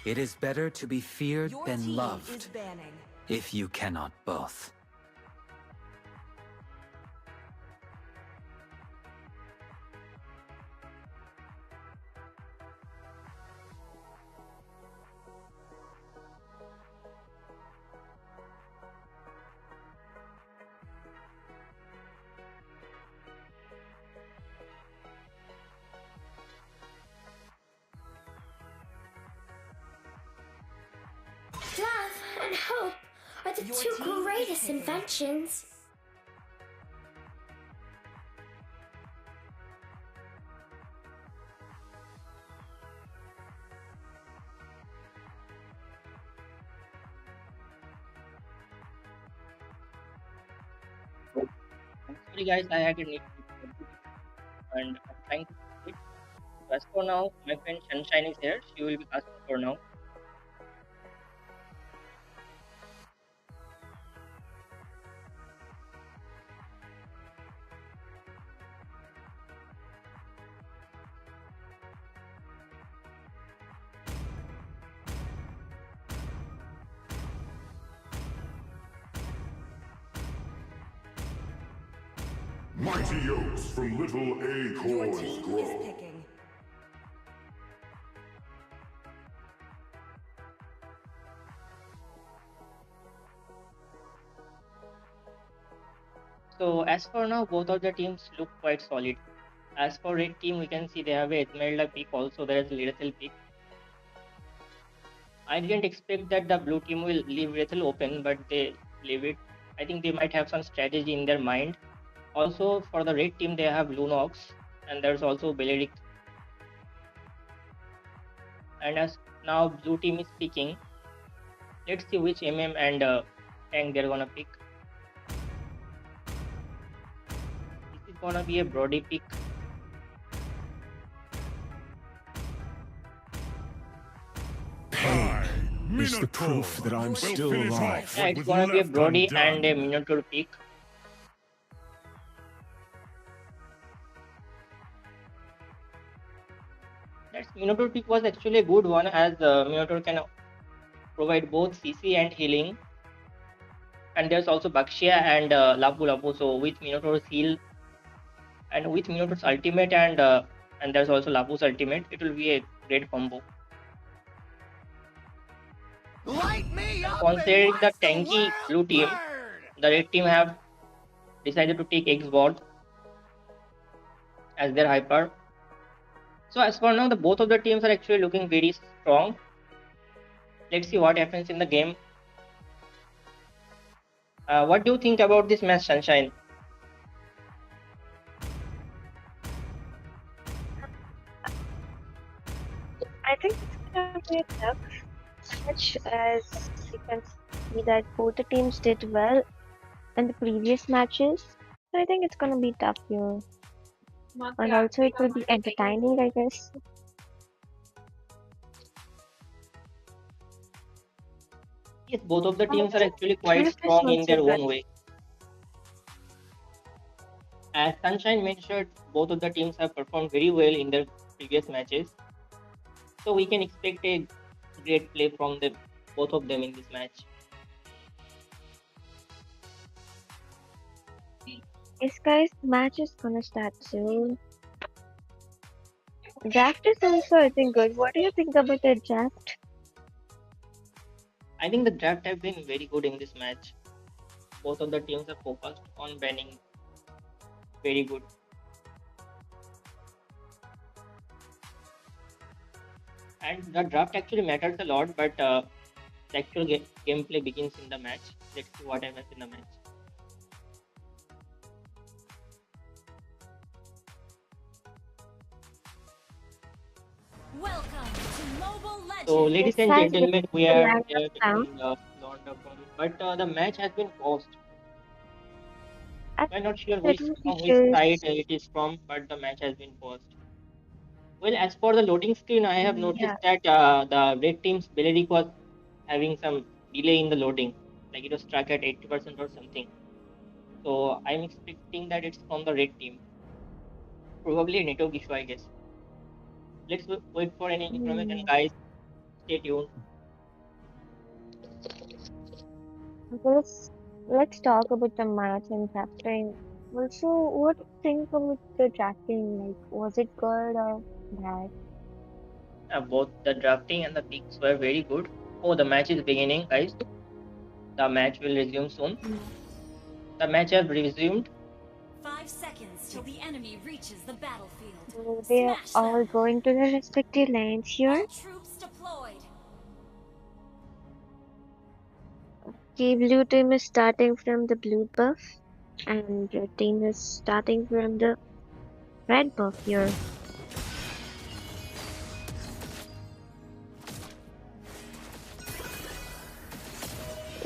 It is better to be feared Your than team is loved, banning. if you cannot both. Death and hope are the two greatest inventions. Sorry guys, I had a need and I'm trying to do it. So as for now, my friend Sunshine is here. She will be asking for now. Mighty oaks from little acorns grow. So as for now, both of the teams look quite solid. As for red team, we can see they have a Esmeralda pick, also there is Lethal pick. I didn't expect that the blue team will leave Lethal open, but they leave it. I think they might have some strategy in their mind. Also for the red team, they have Lunox and there's also Beleric. And as now blue team is picking, let's see which MM and tank they're gonna pick. This is gonna be a Brody pick. Is the proof that I'm still alive. Yeah, it's gonna be a Brody and a Minotaur pick. That Minotaur pick was actually a good one, as Minotaur can provide both CC and healing. And there's also Bakshia and Lapu Lapu. So with Minotaur's heal and with Minotaur's ultimate and there's also Lapu's ultimate, it will be a great combo. Considering the tanky blue team, the red team have decided to take X-Bot as their hyper. So as for now, the both of the teams are actually looking very strong. Let's see what happens in the game. What do you think about this match, Sunshine? I think it's gonna be a tough match, as you can see that both the teams did well in the previous matches. So I think it's gonna be tough here. And also it will be entertaining, I guess. Yes, both of the teams are actually quite strong in their own way. As Sunshine mentioned, both of the teams have performed very well in their previous matches. So we can expect a great play from them, both of them in this match. Yes, guys, the match is gonna start soon. Draft is also, I think, good. What do you think about the draft? I think the draft have been very good in this match. Both of the teams are focused on banning very good. And the draft actually matters a lot, but the actual gameplay begins in the match. Let's see what happens in the match. Welcome to Mobile Legends. So, ladies and Guys, gentlemen, we the are line here is down. in the Lord of Rome, but the match has been paused. I I'm not sure think from which because side it is from, but the match has been paused. Well, as for the loading screen, I have noticed that the red team's Beleric was having some delay in the loading, like it was stuck at 80% or something. So I'm expecting that it's from the red team, probably a network issue, I guess. Let's wait for any information, guys. Stay tuned. let's talk about the match and drafting. Also, what do you think about the drafting? Like, was it good or bad? Both the drafting and the picks were very good. Oh, the match is beginning, guys. The match will resume soon. The match has resumed. 5 seconds till the enemy reaches the battlefield. So they are Smash all them. going to their respective lanes here. All troops deployed. Okay, blue team is starting from the blue buff, and red team is starting from the red buff here.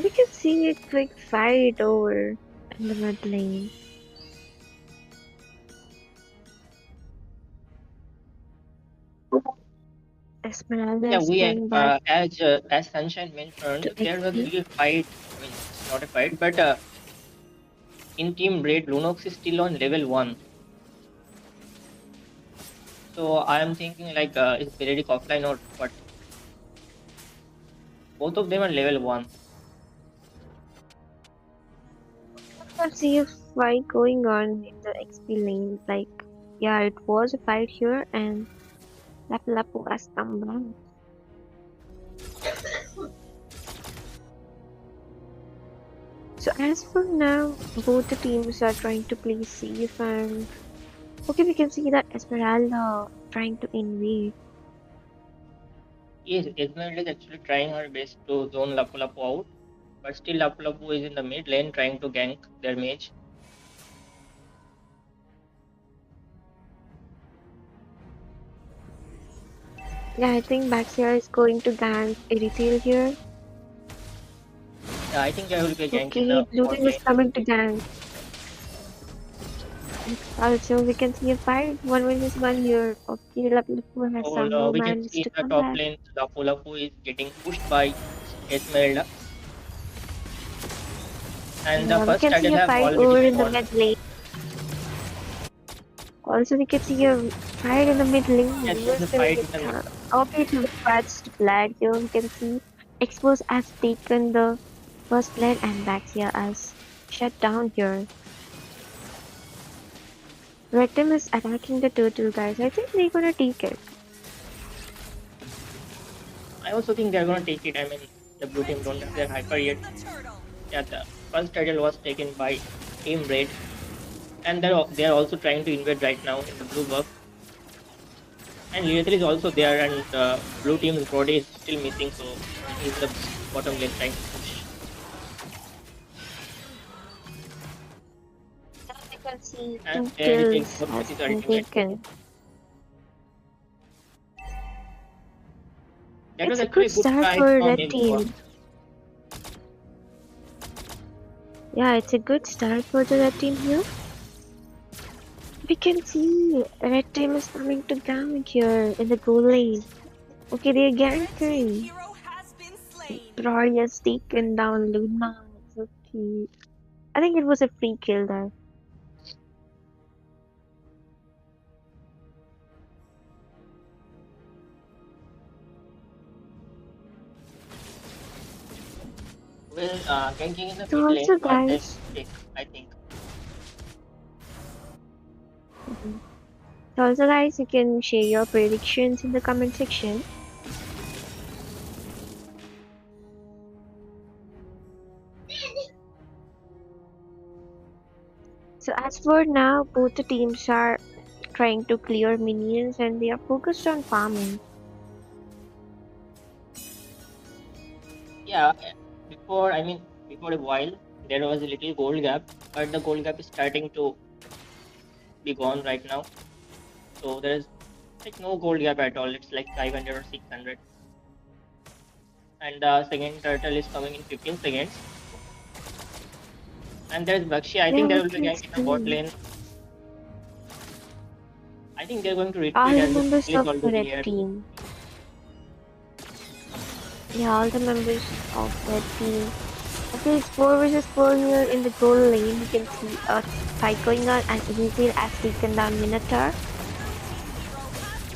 We can see a quick fight over in the mid lane. Esmeralda Yeah, is we going back as Sunshine mentioned, to there was a XP. little fight. I mean, it's not a fight, but in Team Red, Lunox is still on level 1. So I am thinking like, is Benedict offline or what? Both of them are level 1. I see a fight going on in the XP lane. Like, yeah, it was a fight here, and Lapu Lapu has come back. So as for now, both the teams are trying to play safe, and okay, we can see that Esmeralda trying to invade. Yes, Esmeralda is actually trying her best to zone Lapu Lapu out, but still Lapu Lapu is in the mid lane trying to gank their mage. Yeah, I think Baxia is going to gank Erithil here. Yeah, I think I will be gank in Okay, the blue bot team is lane. coming to gank. Also, we can see a fight, 1 vs 1 here. Okay, Lapu Lapu has So somehow we can managed see in to the come top back. lane, Lapu Lapu is getting pushed by Esmeralda, and the Yeah, we first can see title a have fight already over been in the won. mid lane. Also, we can see a fight in the mid lane. Yes, Who there's is a gonna fight get in the mid. okay to patched flag here? We can see Expose has taken the first lane and Baxia has shut down here. Red team is attacking the turtle, guys. I think they're gonna take it. I also think they're gonna take it. I mean, the blue team don't have their hyper yet. Yeah, the first title was taken by Team Red, and they're also trying to invade right now in the blue buff. And Lethal is also there, and blue team's body is still missing, so he's in the bottom lane trying to push. Now we can see And 2 there he takes kills out with has his been ultimate. taken. That was It's a actually good a good start try for from Red him. team. Yeah, it's a good start for the Red team here. We can see Red team is coming to gank here in the goal lane. Okay, they're ganking. Rory has taken down Luna. Okay. I think it was a free kill there. Well, ganking in the So mid lane also was their guys, mistake, I think. you can share your predictions in the comment section. So as for now, both the teams are trying to clear minions and they are focused on farming. Yeah, before a while, there was a little gold gap, but the gold gap is starting to be gone right now. So there is like no gold gap at all. It's like 500 or 600. And the second turtle is coming in 15 seconds. And there's Bakshi. I Yeah, think there we will be can gank in the bot see lane. I think they're going to all retreat the as the members kill is of the already red here. team. Yeah, all the members of red team. Okay, it's 4 vs 4 here in the goal lane. You can see a fight going on and Ezekiel has taken down Minotaur.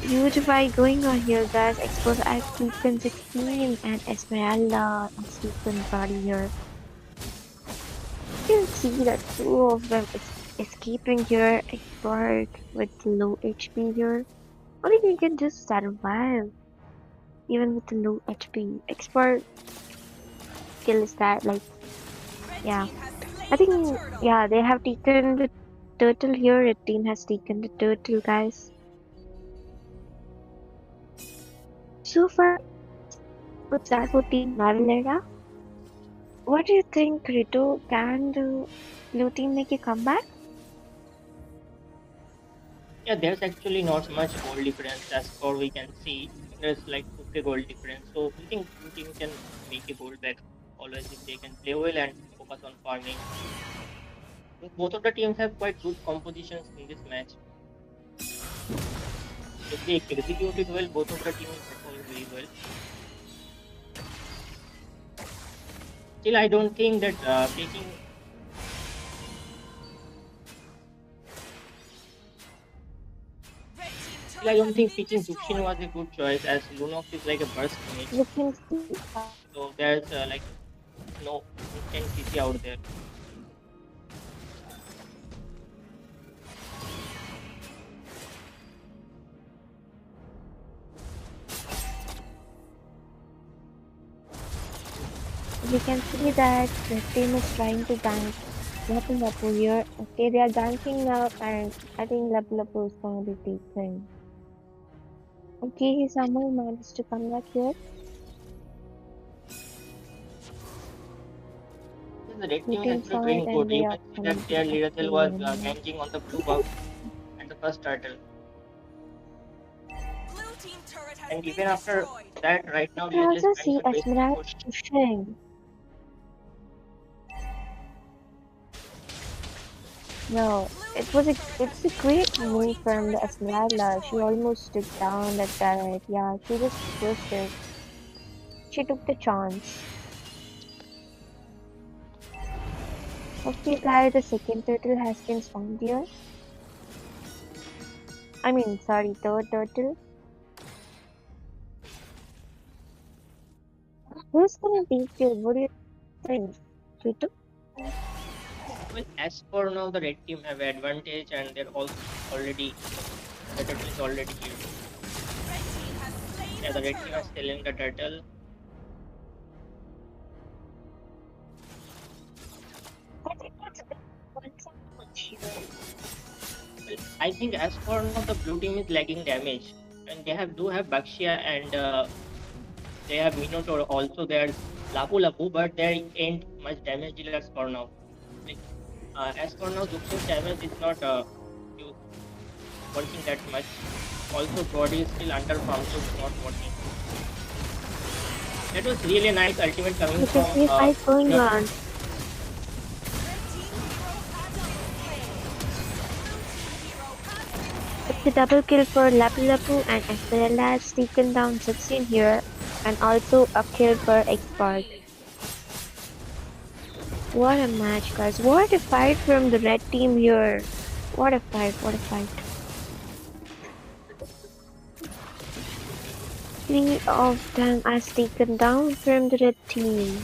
Huge fight going on here, guys. Expose has taken 16 and Esmeralda has taken body here. You can see that 2 of them is escaping here. Expert with low HP here. Only they can just survive even with low HP. Expert skill is that like, yeah. I think, yeah, they have taken the turtle here. Red team has taken the turtle, guys. So far, good start for Team Navilera. What do you think, Rito? Can the blue team make a comeback? Yeah, there's actually not much goal difference as far we can see. There's like 2k goal difference. So we think blue team can make a goal back always if they can play well and focus on farming. Both of the teams have quite good compositions in this match. If they execute it well, both of the teams perform very well. Still, I don't think that taking. Still, I don't think picking Zuxin was a good choice as Lunox is like a burst mage. You can see. So there's like no instant CC out there. We can see that the team is trying to gank Lapu Lapu here. Okay, they are ganking now, and I think Lapu Lapu is going to be taken. Okay, he somehow managed to come back here. The red team Looking is actually doing forward, good. and they You are can see that their leader Tail was ganking on the blue buff at the first turtle. And even after that, right now You we can are just also trying see to basic Esmeralda push. pushing. No, it's a great move from the Esmeralda. She almost took down that turret. Yeah, she just pushed it. She took the chance. Okay, guys, the second turtle has been spawned here. I mean, sorry, third turtle. Who's gonna beat you? What do you think? Twitter? Well, as for now, the red team have advantage and they're also already, the turtle is already here. Yeah, the red team is killing the turtle. I think that's a bit much here. Well, I think as for now, the blue team is lagging damage. And they do have Bakshia and they have Minotaur also. There's Lapu Lapu, but there ain't much damage dealers for now. Like, as for now, Zuxin's damage is not working that much. Also, body is still under farm, so it's not working. That was really nice ultimate coming You can from. see a fight going on. It's a double kill for Lapu Lapu, and Esmeralda has taken down 16 here, and also a kill for Expert. What a match, guys. What a fight from the red team here. What a fight, what a fight. 3 of them has taken down from the red team.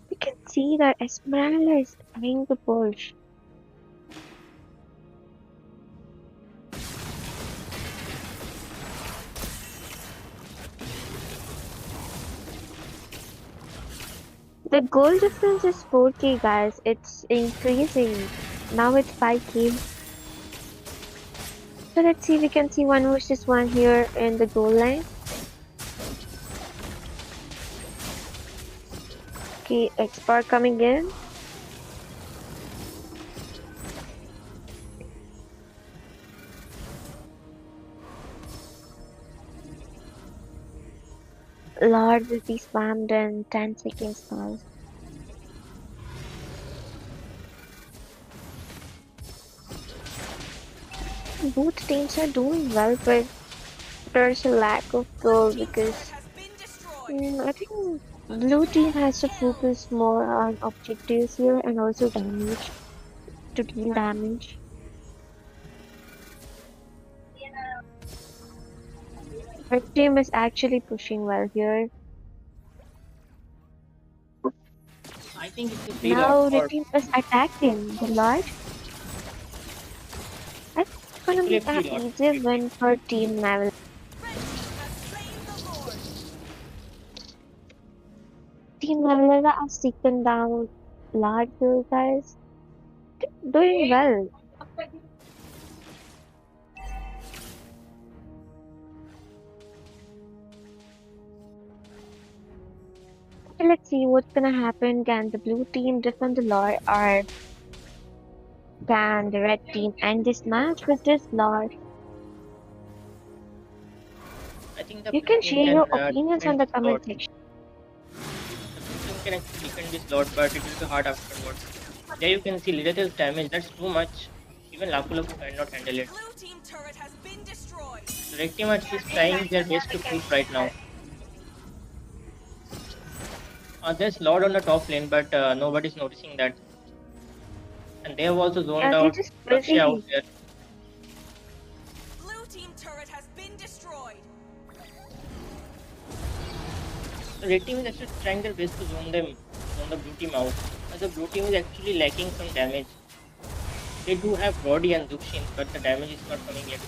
You can see that Esmeralda is trying to push. The goal difference is 4k, guys. It's increasing. Now it's 5k. So let's see, we can see 1 versus 1 here in the goal line. Okay, Expert coming in. Lord will be spammed in 10 seconds now. Both teams are doing well, but there's a lack of goal because I think blue team has to focus more on objectives here and also damage to deal damage. Red team is actually pushing well here. I think it's a free Now lot red for team is attacking the Lord. I think it's gonna be actually a free an lot. easy win for Team Naval. Team Navalera has taken down Lord here, guys. Doing well. let's see what's gonna happen. Can the blue team defend the Lord, or can the red team end this match with this Lord? I think the You blue can team share can your opinions on defend the this Lord. comment section. The blue team can actually defend this Lord, but it will be hard afterwards. There you can see Liratil's damage. That's too much. Even Lapu Lapu cannot handle it. Blue team turret has been destroyed. The red team are just trying their best to push right now. There's Lord on the top lane, but nobody's noticing that. And they have also zoned Yeah, they're out just Raksha out busy. there. Blue team turret has been destroyed. The red team is actually trying their best to zone the blue team out. As the blue team is actually lacking some damage. They do have Brody and Zuxin, but the damage is not coming yet.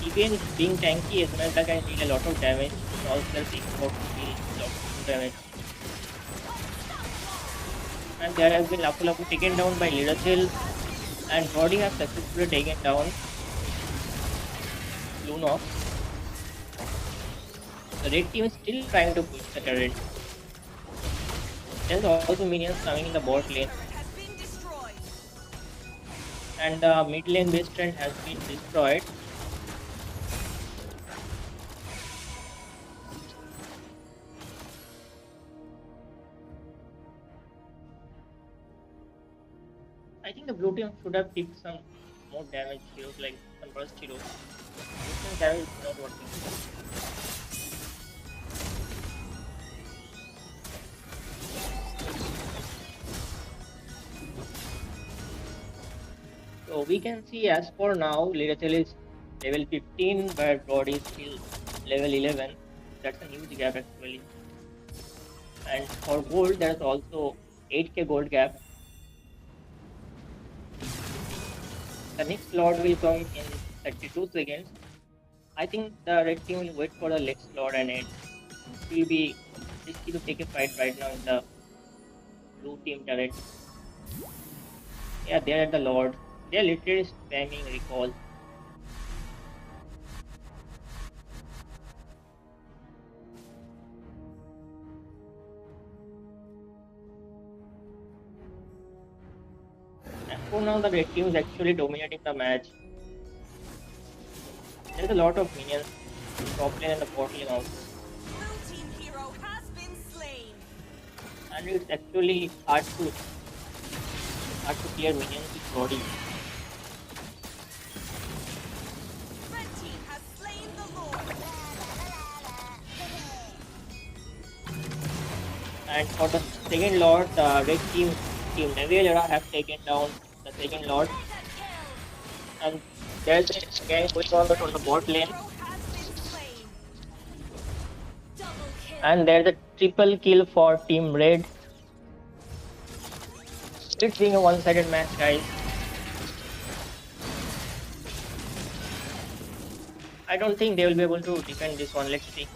Even being tanky, Esmeralda can deal a lot of damage. Also, they're taking out to deal a lot of damage. And there has been Lapu Lapu taken down by Liratil, and Brody has successfully taken down Lunox. The red team is still trying to push the turret. There's also minions coming in the bot lane. And the mid lane base trend has been destroyed. I think the blue team should have picked some more damage heroes, like some burst heroes. This damage is not working. So we can see, as for now, Liratil is level 15, but Brody is still level 11. That's a huge gap actually. And for gold, there's also 8k gold gap. The next Lord will come in 32 seconds. I think the red team will wait for the next Lord, and it will be risky to take a fight right now in the blue team turret. Yeah, they're at the Lord. They're literally spamming recall. And for now, the red team is actually dominating the match. There's a lot of minions in the top lane and the bot lane also. Blue team hero has been slain. And it's actually hard to clear minions with Brody. Red team has slain the Lord. And for the second Lord, the red team Neviera have taken down the second Lord. And there's a gang going on the bot lane. And there's a triple kill for Team Red. It's being a one-sided match, guys. I don't think they will be able to defend this one. Let's see.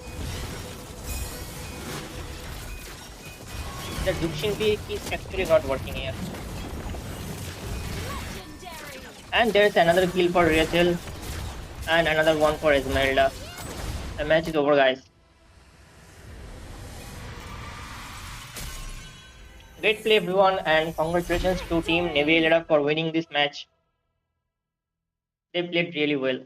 The Zuxin pick is actually not working here. And there's another kill for Rachel and another one for Esmeralda. The match is over, guys. Great play, everyone, and congratulations to Team Neviera for winning this match. They played really well.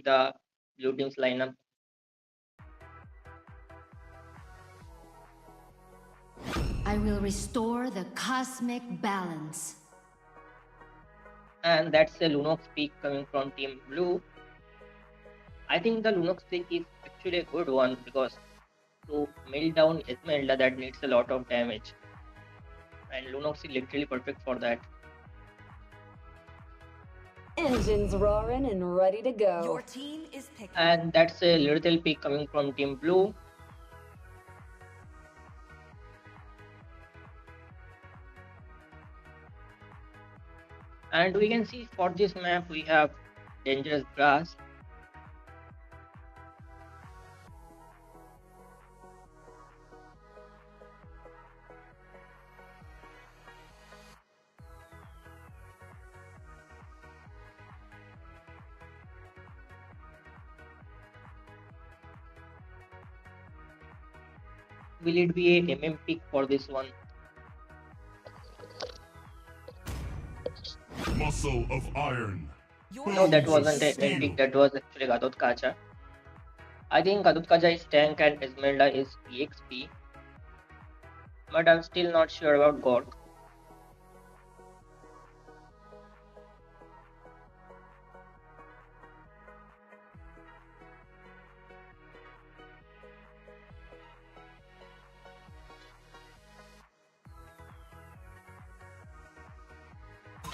The blue team's lineup. I will restore the cosmic balance. And that's a Lunox peak coming from Team Blue. I think the Lunox peak is actually a good one because to melt down Esmeralda that needs a lot of damage. And Lunox is literally perfect for that. Engines roaring and ready to go. Your team is picking. And that's a little pick coming from Team Blue. And we can see for this map we have dangerous grass. Will it be a MM pick for this one? Muscle of iron. No, that wasn't a MM pick, that was actually Gadot Kacha. I think Gadot Kacha is tank and Esmeralda is EXP. But I'm still not sure about Gork.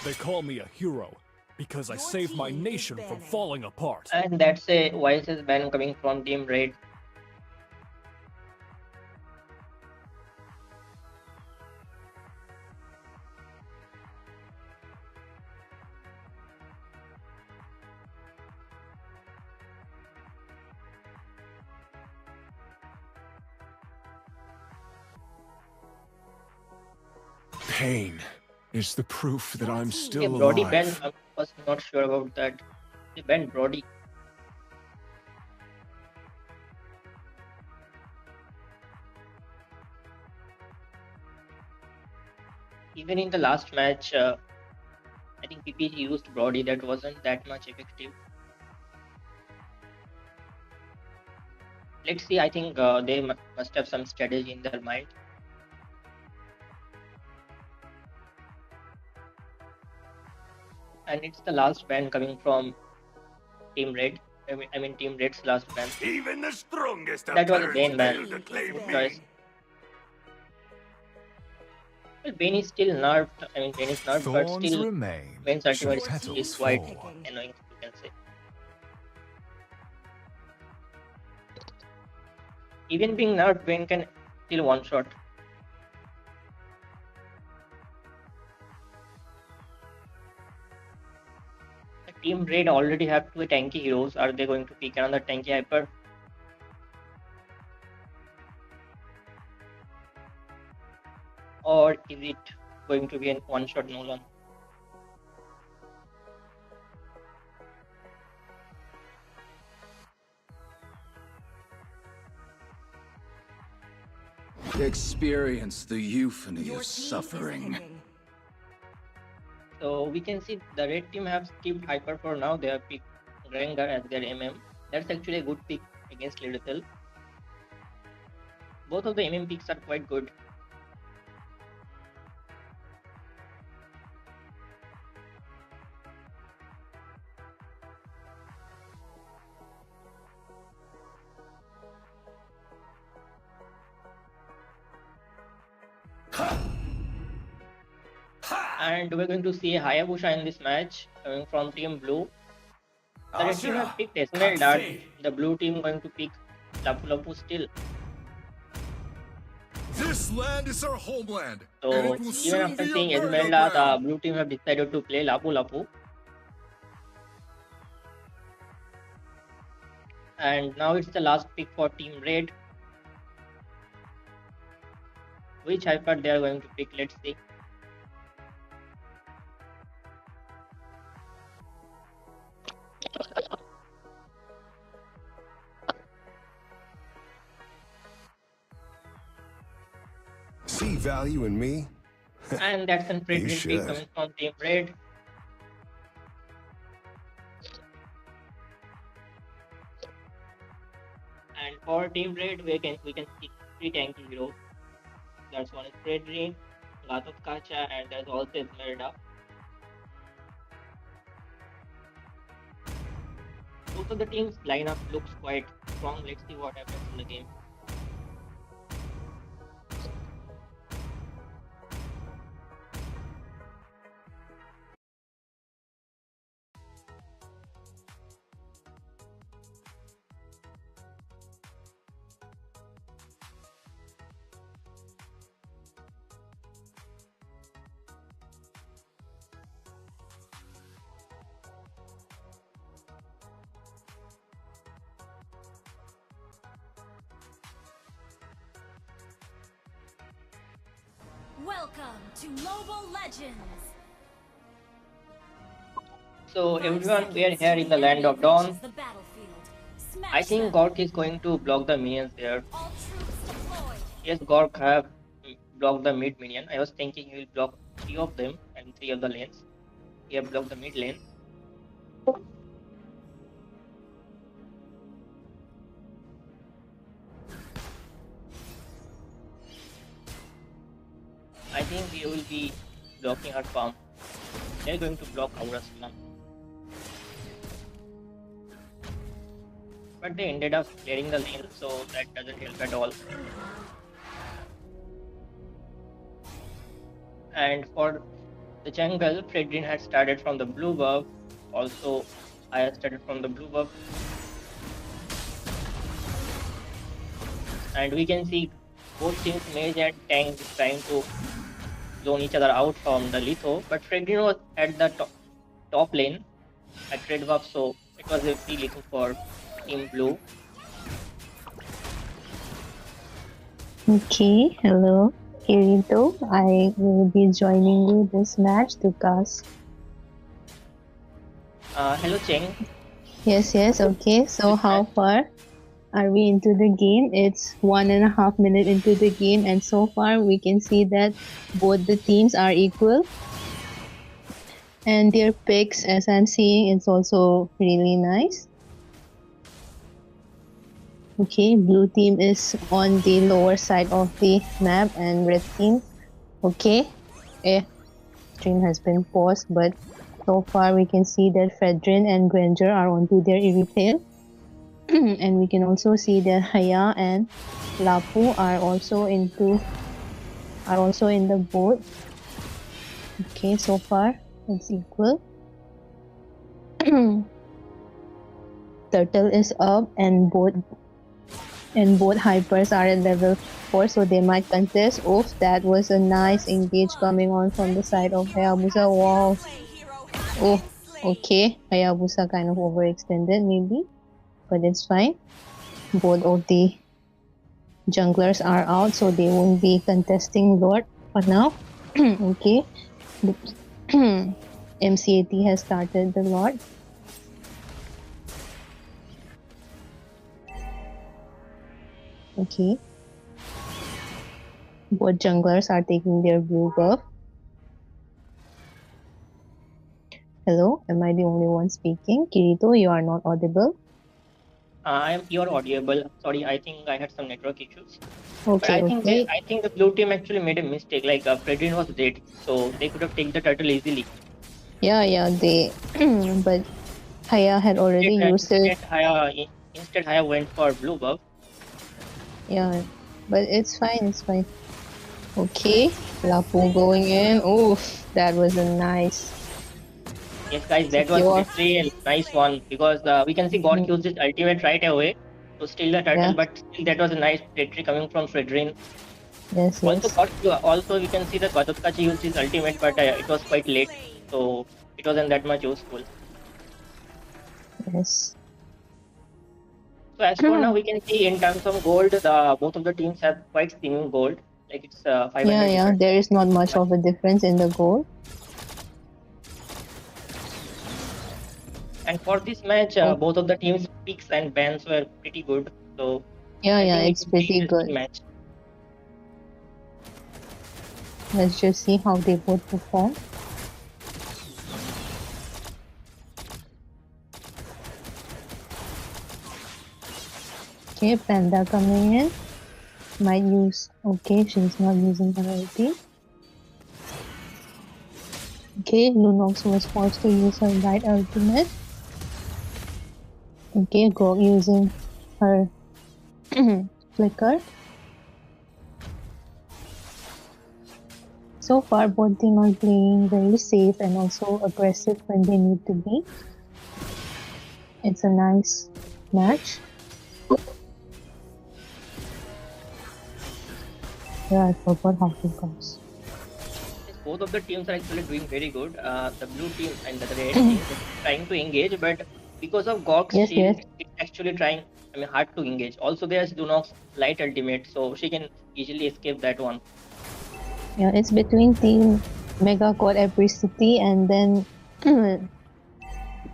They call me a hero because I saved my nation from falling apart. And that's a YSS ban coming from Team Red. Pain is the proof that I'm still Yeah, Brody alive. ban, I was not sure about that. They banned Brody. Even in the last match, I think PPG used Brody, that wasn't that much effective. Let's see, I think they must have some strategy in their mind. And it's the last ban coming from Team Red. I mean Team Red's last ban. Even the strongest of That was a turrets main ban. fail to claim Good me. choice. Well, Bane is still nerfed. I mean, Bane is nerfed, but Thorns still, remain. Bane's ultimate Petals is quite fall. annoying, you can say. Even being nerfed, Bane can still one-shot. Team Raid already have two tanky heroes. Are they going to pick another tanky hyper? Or is it going to be a one-shot Nolan? Experience the euphony of suffering. So we can see the red team have skipped hyper for now. They have picked Rengar as their MM. That's actually a good pick against Lirithel. Both of the MM picks are quite good. And we're going to see a Hayabusa in this match coming from Team Blue. The red team has picked Esmeralda. The blue team going to pick Lapu Lapu still. This land is our homeland. So and it will even soon after be seeing our burial Esmeralda, the ground. blue team have decided to play Lapu Lapu. And now it's the last pick for Team Red. Which hyper they are going to pick, let's see. See value in me? And that's an Fredrin pick should. coming from Team Red. And for Team Red, we can see three tanky heroes. That's one is Fredrin, Gatot Kacha, and there's also Esmeralda. Both of the teams' lineup looks quite strong. Let's see what happens in the game. Welcome to Mobile Legends. So everyone, we are here in the land of Dawn. I think Gork is going to block the minions there. Yes, Gork have blocked the mid minion. I was thinking he will block 3 of them and 3 of the lanes. He have blocked the mid lane. I think he will be blocking her farm. They're going to block Aura's farm. But they ended up clearing the lane, so that doesn't help at all. And for the jungle, Fredrin had started from the blue buff. Also, I had started from the blue buff. And we can see both teams, Mage and Tank, is trying to zone each other out from the Litho. But Fredrin was at the top lane at red buff, so it was a free Litho for Team Blue. Okay, hello, Kirito. I will be joining you this match to cast. Hello, Cheng. Yes, okay. So how far are we into the game? It's 1.5 minutes into the game, and so far we can see that both the teams are equal. And their picks, as I'm seeing, it's also really nice. Okay, blue team is on the lower side of the map and red team. Okay, stream has been paused, but so far we can see that Fredrin and Granger are onto their Irithel. And we can also see that Haya and Lapu are also into are also in the board. Okay, so far it's equal. Turtle is up and both hypers are at level 4, so they might contest. Oh, that was a nice engage coming on from the side of Hayabusa. Wow. Oh, okay. Hayabusa kind of overextended maybe, but it's fine. Both of the junglers are out, so they won't be contesting Lord for now. Okay. MCAT has started the Lord. Okay. Both junglers are taking their blue buff. Hello, am I the only one speaking? Kirito, you are not audible. You're audible. Sorry, I think I had some network issues. Okay, but I think okay. I think the blue team actually made a mistake. Like Fredrin was dead, so they could have taken the turtle easily. Yeah, they. But Haya had already used it. Instead, Haya went for blue buff. Yeah, but it's fine, Okay, Lapu going in. Oof, that was a nice. Yes, guys, that was literally a nice one because we can see God used his ultimate right away to steal the turtle, but still that was a nice victory coming from Fredrin. Yes, Also, we can see that Ghatotkach used his ultimate, but it was quite late, so it wasn't that much useful. Yes. So as for now, we can see in terms of gold, both of the teams have quite steaming gold. Like it's 500. Yeah, there is not much of a difference in the gold. And for this match, both of the teams' picks and bans were pretty good. So yeah, it's pretty good. Match. Let's just see how they both perform. Okay, Panda coming in. Might use. Okay, she's not using her ulti. Okay, Lunox was forced to use her right ultimate. Okay, Grog using her flicker. So far, both teams are playing very safe and also aggressive when they need to be. It's a nice match. Yeah, I forgot how to goes. Both of the teams are actually doing very good. The blue team and the red team is trying to engage, but because of Gog's shield, it's actually trying hard to engage. Also, there's Lunox's light ultimate, so she can easily escape that one. Yeah, it's between Team Mega God Apricity and then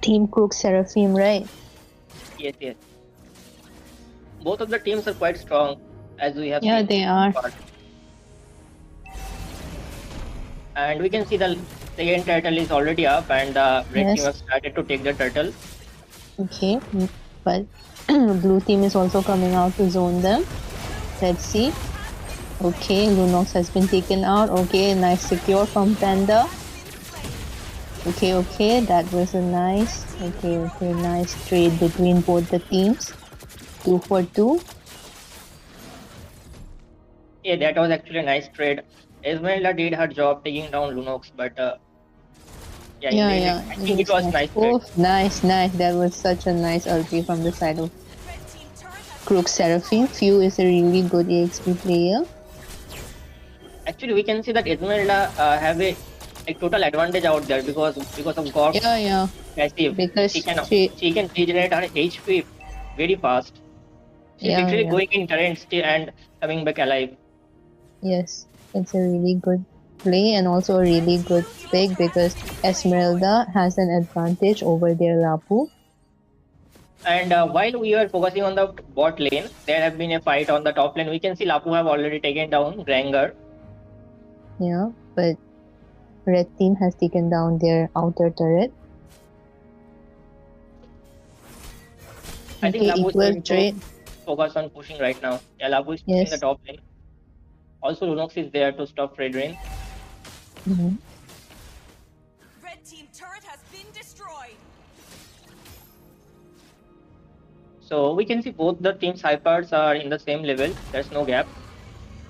Team Crook Seraphim, right? Yes. Both of the teams are quite strong, as we have seen. Yeah, they are. And we can see the second turtle is already up, and the red team has started to take the turtle. Okay, but blue team is also coming out to zone them. Let's see. Okay, Lunox has been taken out. Okay, nice secure from Panda. Okay, that was a nice. Okay, nice trade between both the teams. 2 for 2. Yeah, that was actually a nice trade. Esmeralda did her job taking down Lunox, but I think it was nice. Oh, nice. That was such a nice ulti from the side of Crook Seraphim. Few is a really good EXP player. Actually, we can see that Esmeralda have a total advantage out there because of God. Yeah. Passive. Because she can regenerate her HP very fast. She's literally going in turrets and coming back alive. Yes, it's a really good play and also a really good pick because Esmeralda has an advantage over their Lapu. And while we were focusing on the bot lane, there have been a fight on the top lane. We can see Lapu have already taken down Granger. Yeah, but red team has taken down their outer turret. I think Lapu is going to focus on pushing right now. Yeah, Lapu is pushing the top lane. Also, Lunox is there to stop Fredrin. Red team turret has been destroyed. So we can see both the teams' hypers are in the same level. There's no gap.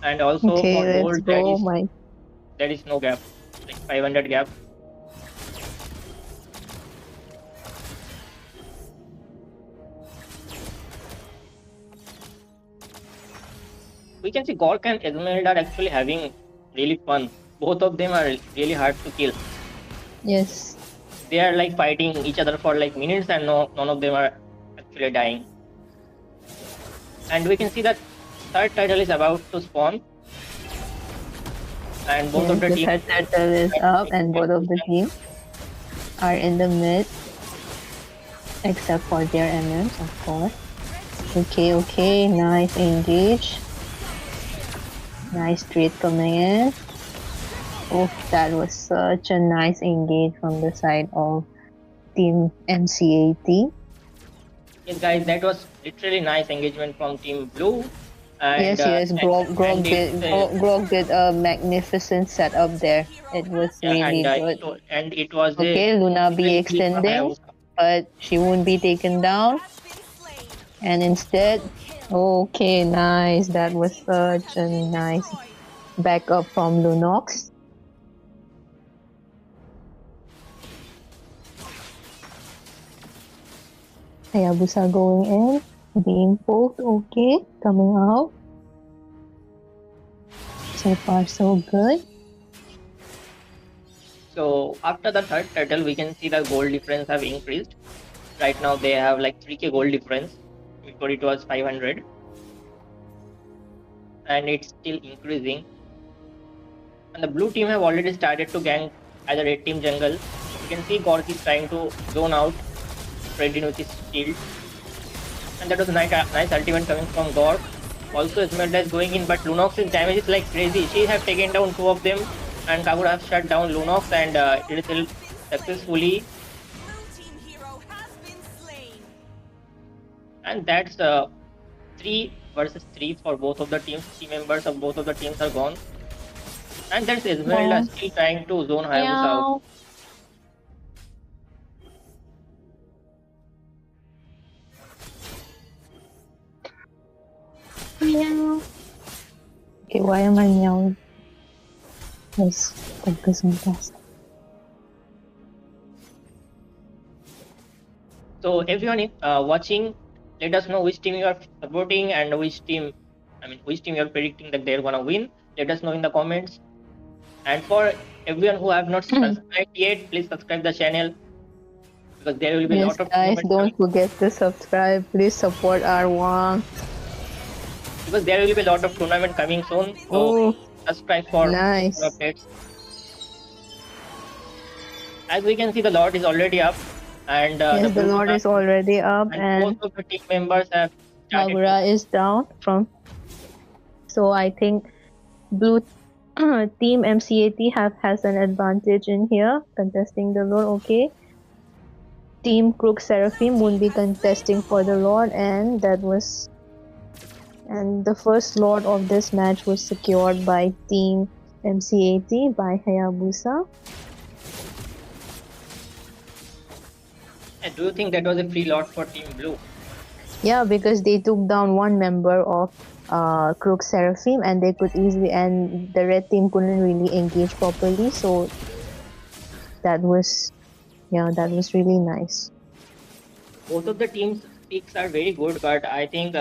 And also Okay, for let's gold, go. there is no gap, like 500 gap. We can see Gork and Esmeralda are actually having really fun. Both of them are really hard to kill. Yes. They are like fighting each other for like minutes, and none of them are actually dying. And we can see that third turtle is about to spawn. And both of the teams. third turtle is up, and both of the teams are in the mid. Except for their MMs, of course. Okay, nice engage. Nice trade coming in. Oh, that was such a nice engage from the side of Team MCAT. Yes, guys, that was literally nice engagement from Team Blue. And, Yes, Grog did a magnificent setup there. It was really good. It was okay, Luna B extending, but she won't be taken down. And instead, okay, nice. That was such a nice backup from Lunox. Hayabusa going in, being poked, okay, coming out. So far, so good. So after the third turtle, we can see the gold difference have increased. Right now they have like 3k gold difference. Before it was 500. And it's still increasing. And the blue team have already started to gank either red team jungle. You can see Gork is trying to zone out Freddy with his shield. And that was a nice ultimate coming from Gork. Also Esmeralda is going in, but Lunox's damage is like crazy. She have taken down 2 of them, and Kagura have shut down Lunox, and it is successfully. And that's 3 versus 3 for both of the teams. Team members of both of the teams are gone. And that's Esmeralda still trying to zone Hayabusa out. Meow. Okay, why am I meowing? Let's focus on task. So everyone watching, let us know which team you are supporting and which team you are predicting that they're gonna win. Let us know in the comments. And for everyone who have not subscribed yet, please subscribe the channel, because there will be a lot of guys, don't forget to subscribe. Please support our because there will be a lot of tournament coming soon. So subscribe for nice updates. As we can see, the Lord is already up. And yes, the Lord is already up, and most of the team members have Kagura is down from. So I think blue team MCAT has an advantage in here, contesting the Lord. Okay, team Crook Seraphim won't be contesting for the Lord, and the first Lord of this match was secured by team MCAT by Hayabusa. Do you think that was a free lot for Team Blue? Yeah, because they took down one member of Crook Seraphim, and they could easily, and the red team couldn't really engage properly. So that was really nice. Both of the teams' picks are very good, but I think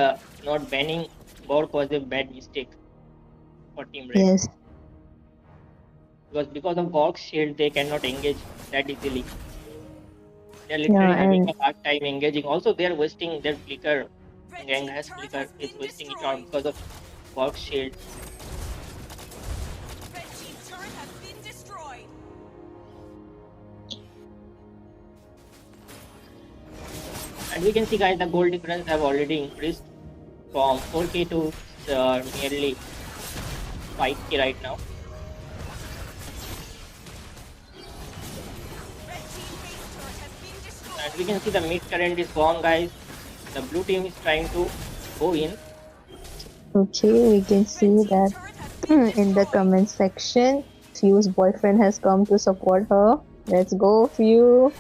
not banning Gork was a bad mistake for Team Red. Yes. Because of Gork's shield, they cannot engage that easily. They're literally having a hard time engaging. Also, they're wasting their flicker. Gang's flicker is wasting it out because of Gork's shield. Red team's turret has been destroyed. And we can see, guys, the gold difference have already increased from 4k to nearly 5k right now. And we can see the mid current is gone, guys. The blue team is trying to go in. Okay, we can see that in the comment section. Few's boyfriend has come to support her. Let's go, Few.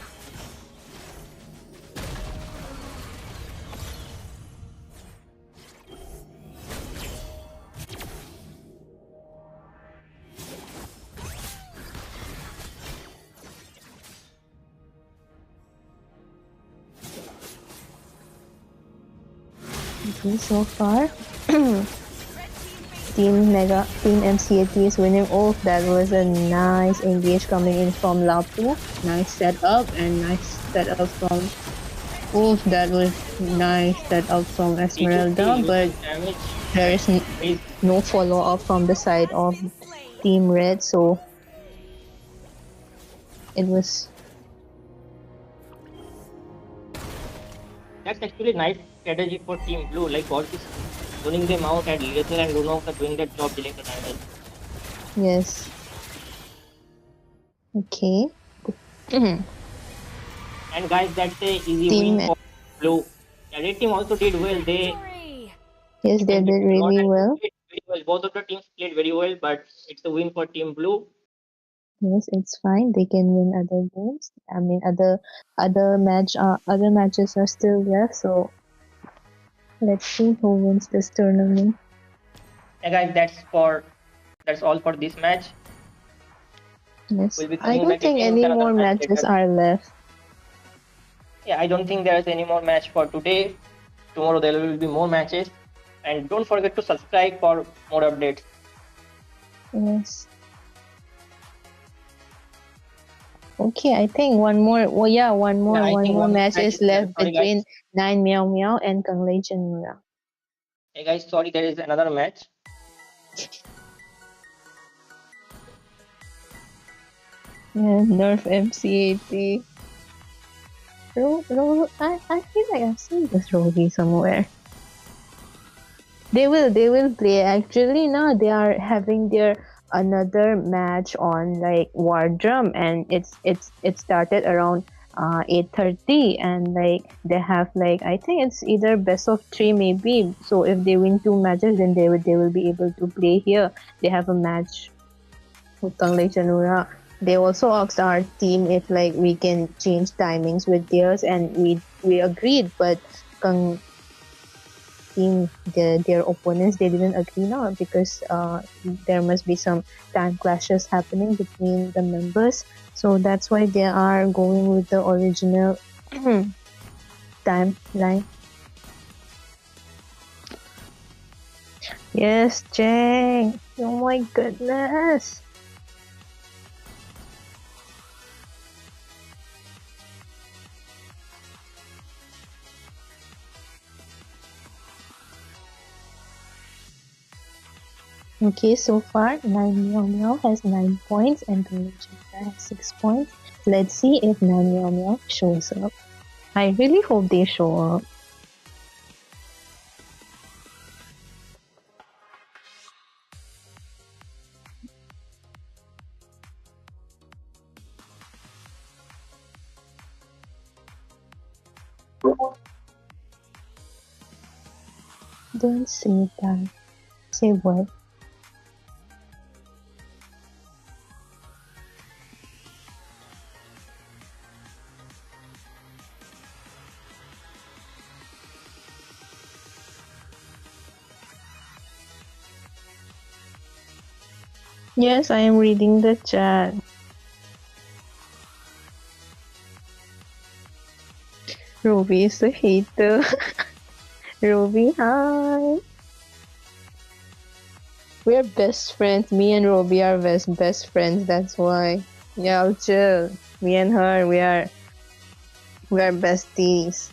Okay, so far, Team MCAT is winning. Oh, that was a nice engage coming in from Lapu. Nice setup and nice setup from. Oh, that was nice setup from Esmeralda, but there is no follow up from the side of Team Red, so it was. That's actually nice strategy for Team Blue. Like God is running them out, and Lethal and Lunox are doing that job dealing the damage. Yes. Okay. And guys, that's a easy Team win for Blue. The red team also did well. Yes, they did really well. Both of the teams played very well, but it's a win for Team Blue. Yes, it's fine. They can win other games. I mean, other matches are still there. So let's see who wins this tournament. Yeah, guys, that's all for this match. Yes, We'll be I coming don't back think again with any another more match matches later. are left. Yeah, I don't think there's any more match for today. Tomorrow there will be more matches. And don't forget to subscribe for more updates. Yes. Okay, I think one more. Well, yeah, one more match is left between Nine Meow Meow and Kanglei Chanura. Hey guys, sorry, there is another match. Yeah, Nerf MCAT. I feel like I've seen this Rogi somewhere. They will play. Actually, now they are having their another match on like War Drum, and it started around 8:30, and like they have like I think it's either best of 3 maybe. So if they win 2 matches, then they will be able to play here. They have a match with Kanglei Chanura. They also asked our team if like we can change timings with theirs, and we agreed, but team their opponents, they didn't agree now because there must be some time clashes happening between the members, so that's why they are going with the original timeline. Yes, Jang. Oh my goodness. Okay, so far, Nine Meow Meow has 9 points and Kanglei Chanura has 6 points. Let's see if Nine Meow Meow shows up. I really hope they show up. Don't say that. Say what? Yes, I am reading the chat. Ruby is a hater. Ruby, hi. We're best friends. Me and Ruby are best friends. That's why. Yeah, I'll chill. Me and her, we are besties.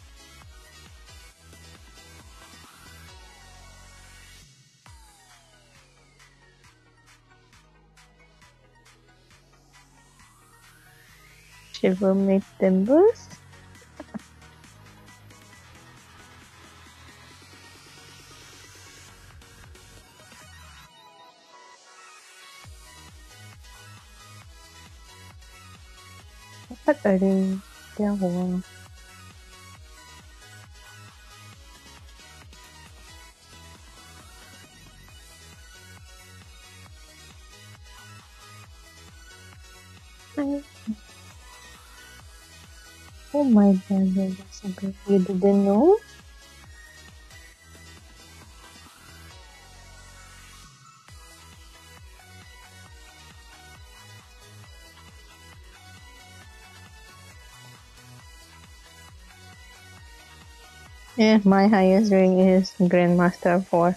Shiver my timbers. अरे क्या हुआ? Oh my god, that's so good. You didn't know? Yeah, my highest rank is Grandmaster 4.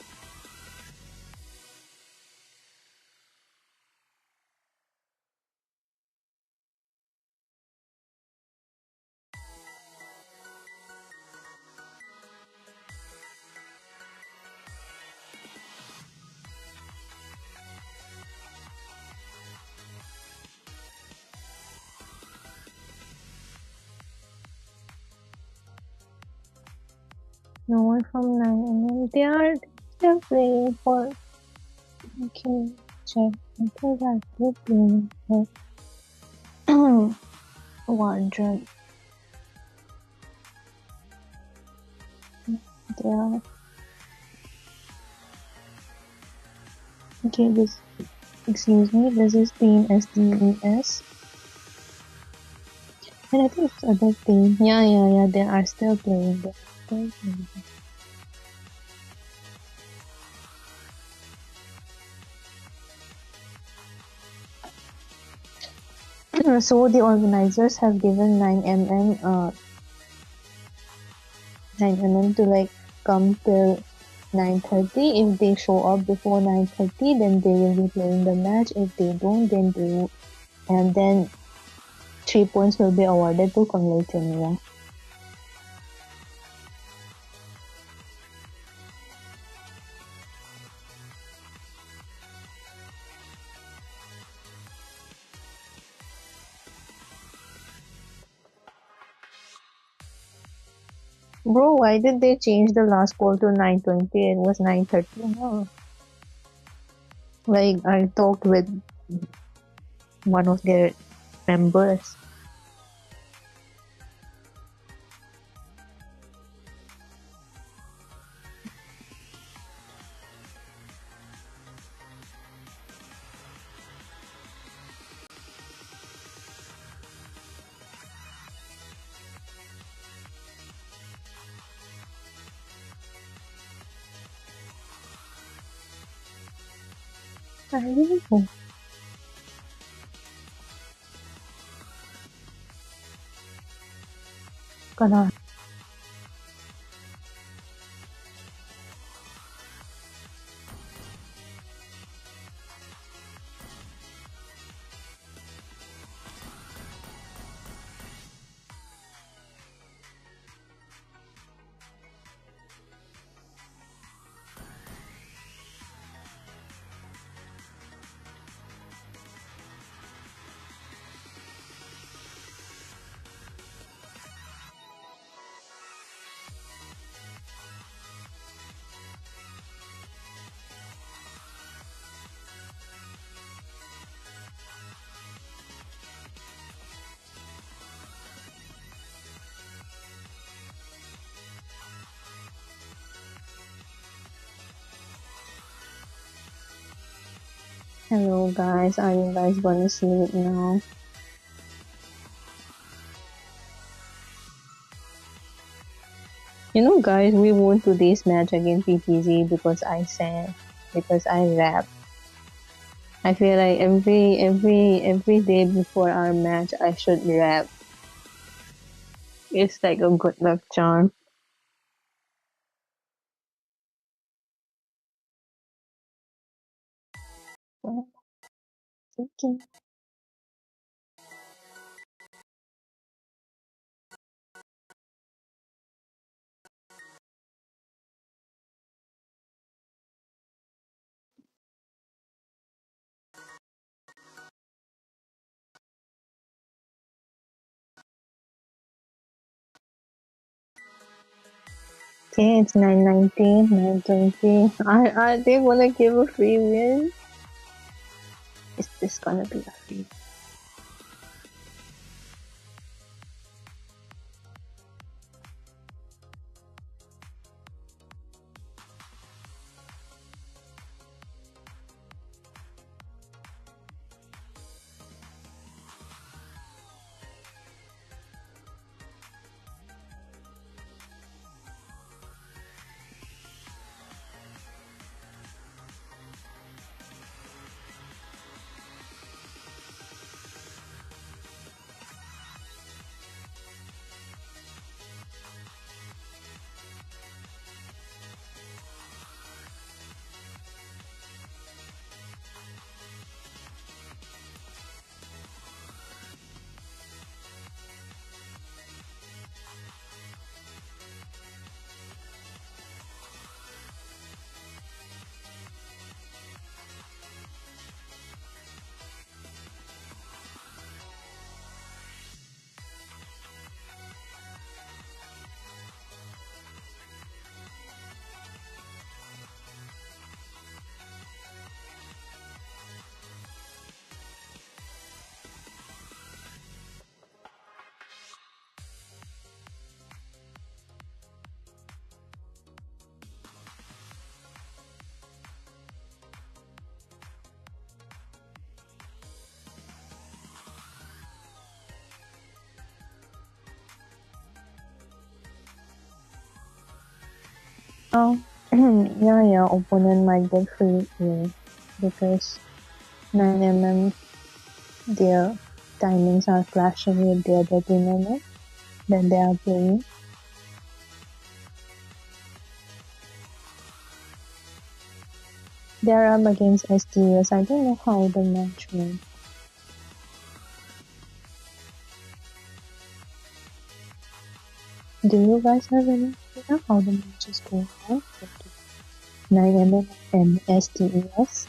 No one from 9 they are still playing for. Okay, check. I think they are still playing for Wardrobe. They are. Okay, this. Excuse me, this is Team SDES. And I think it's other team. Yeah, they are still playing. They are still playing. So the organizers have given 9mm to like come till 9:30. If they show up before 9:30, then they will be playing the match. If they don't, then they and then 3 points will be awarded to Congratulations. Bro, why did they change the last call to 9:20? It was 9:30 now. Like, I talked with one of their members. I don't know. Gonna. Hello guys, are you guys gonna sleep now? You know guys, we won today's match against PTZ because I sang, because I rap. I feel like every day before our match I should rap. It's like a good luck charm. Okay. Okay, it's 9:19, 9:20. Are they gonna give a free win? Is this gonna be a free? Oh, yeah, opponent might get free here because 9mm, their timings are clashing with the other team that they are playing. They are up against STS. I don't know how the match went. Do you guys have any idea how the match is going on? 9mm and STES.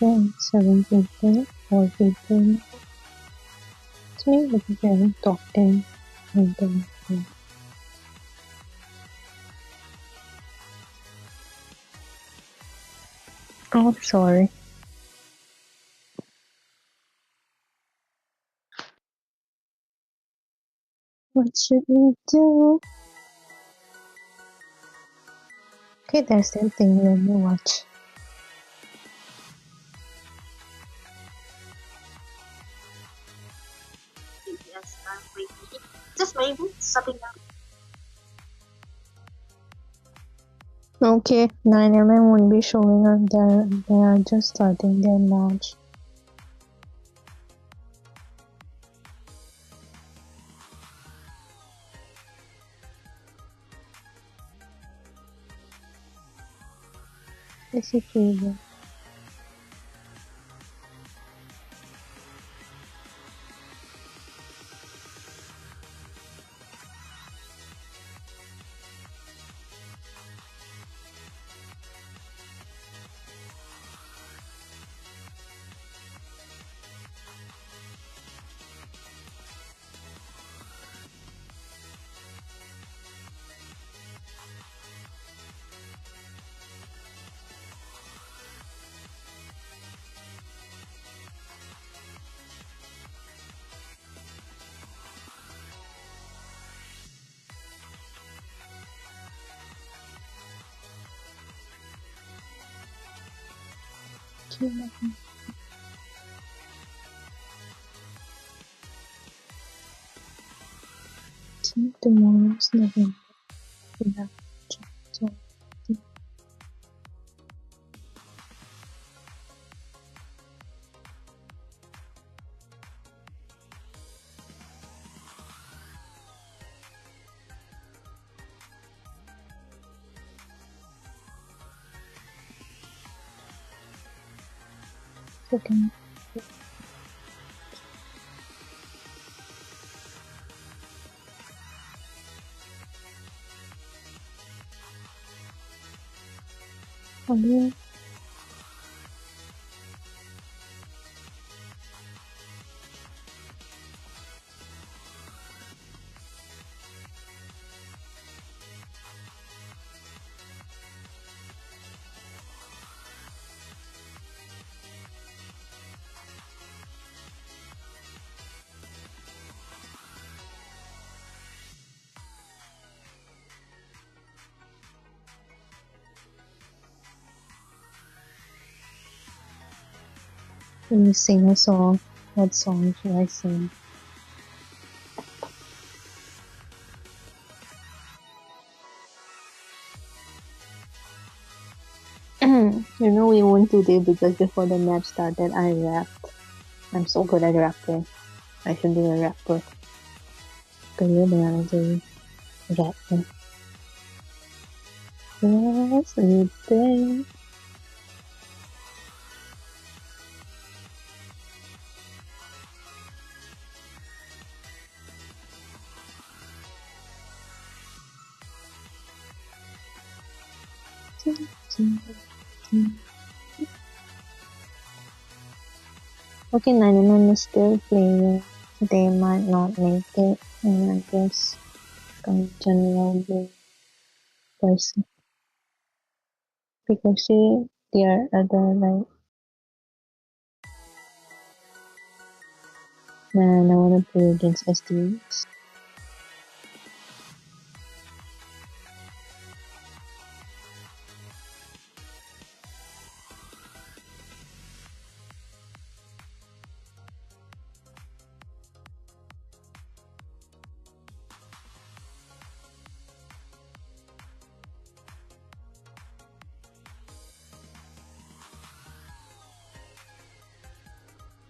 Okay, 7 people, 4 people. It's me looking for top 10. And then, oh, sorry. What should we do? Okay, there's that thing. Let me watch. Yes, I'm waiting. Just maybe something else. Okay, 9mm won't be showing up there. They are just starting their match. This is really cute. Tomorrow's November. Yeah. So, okay. Okay. Let me sing a song. What song should I sing? You know, we won today because before the match started, I rapped. I'm so good at rapping. I should be a rapper. Career manager, rapper. Yes, we did. Okay, 99 is still playing. They might not make it, and I guess Kanchan will be person. Because they are other like. Man, I wanna play against STs.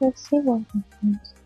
Let's see what happens.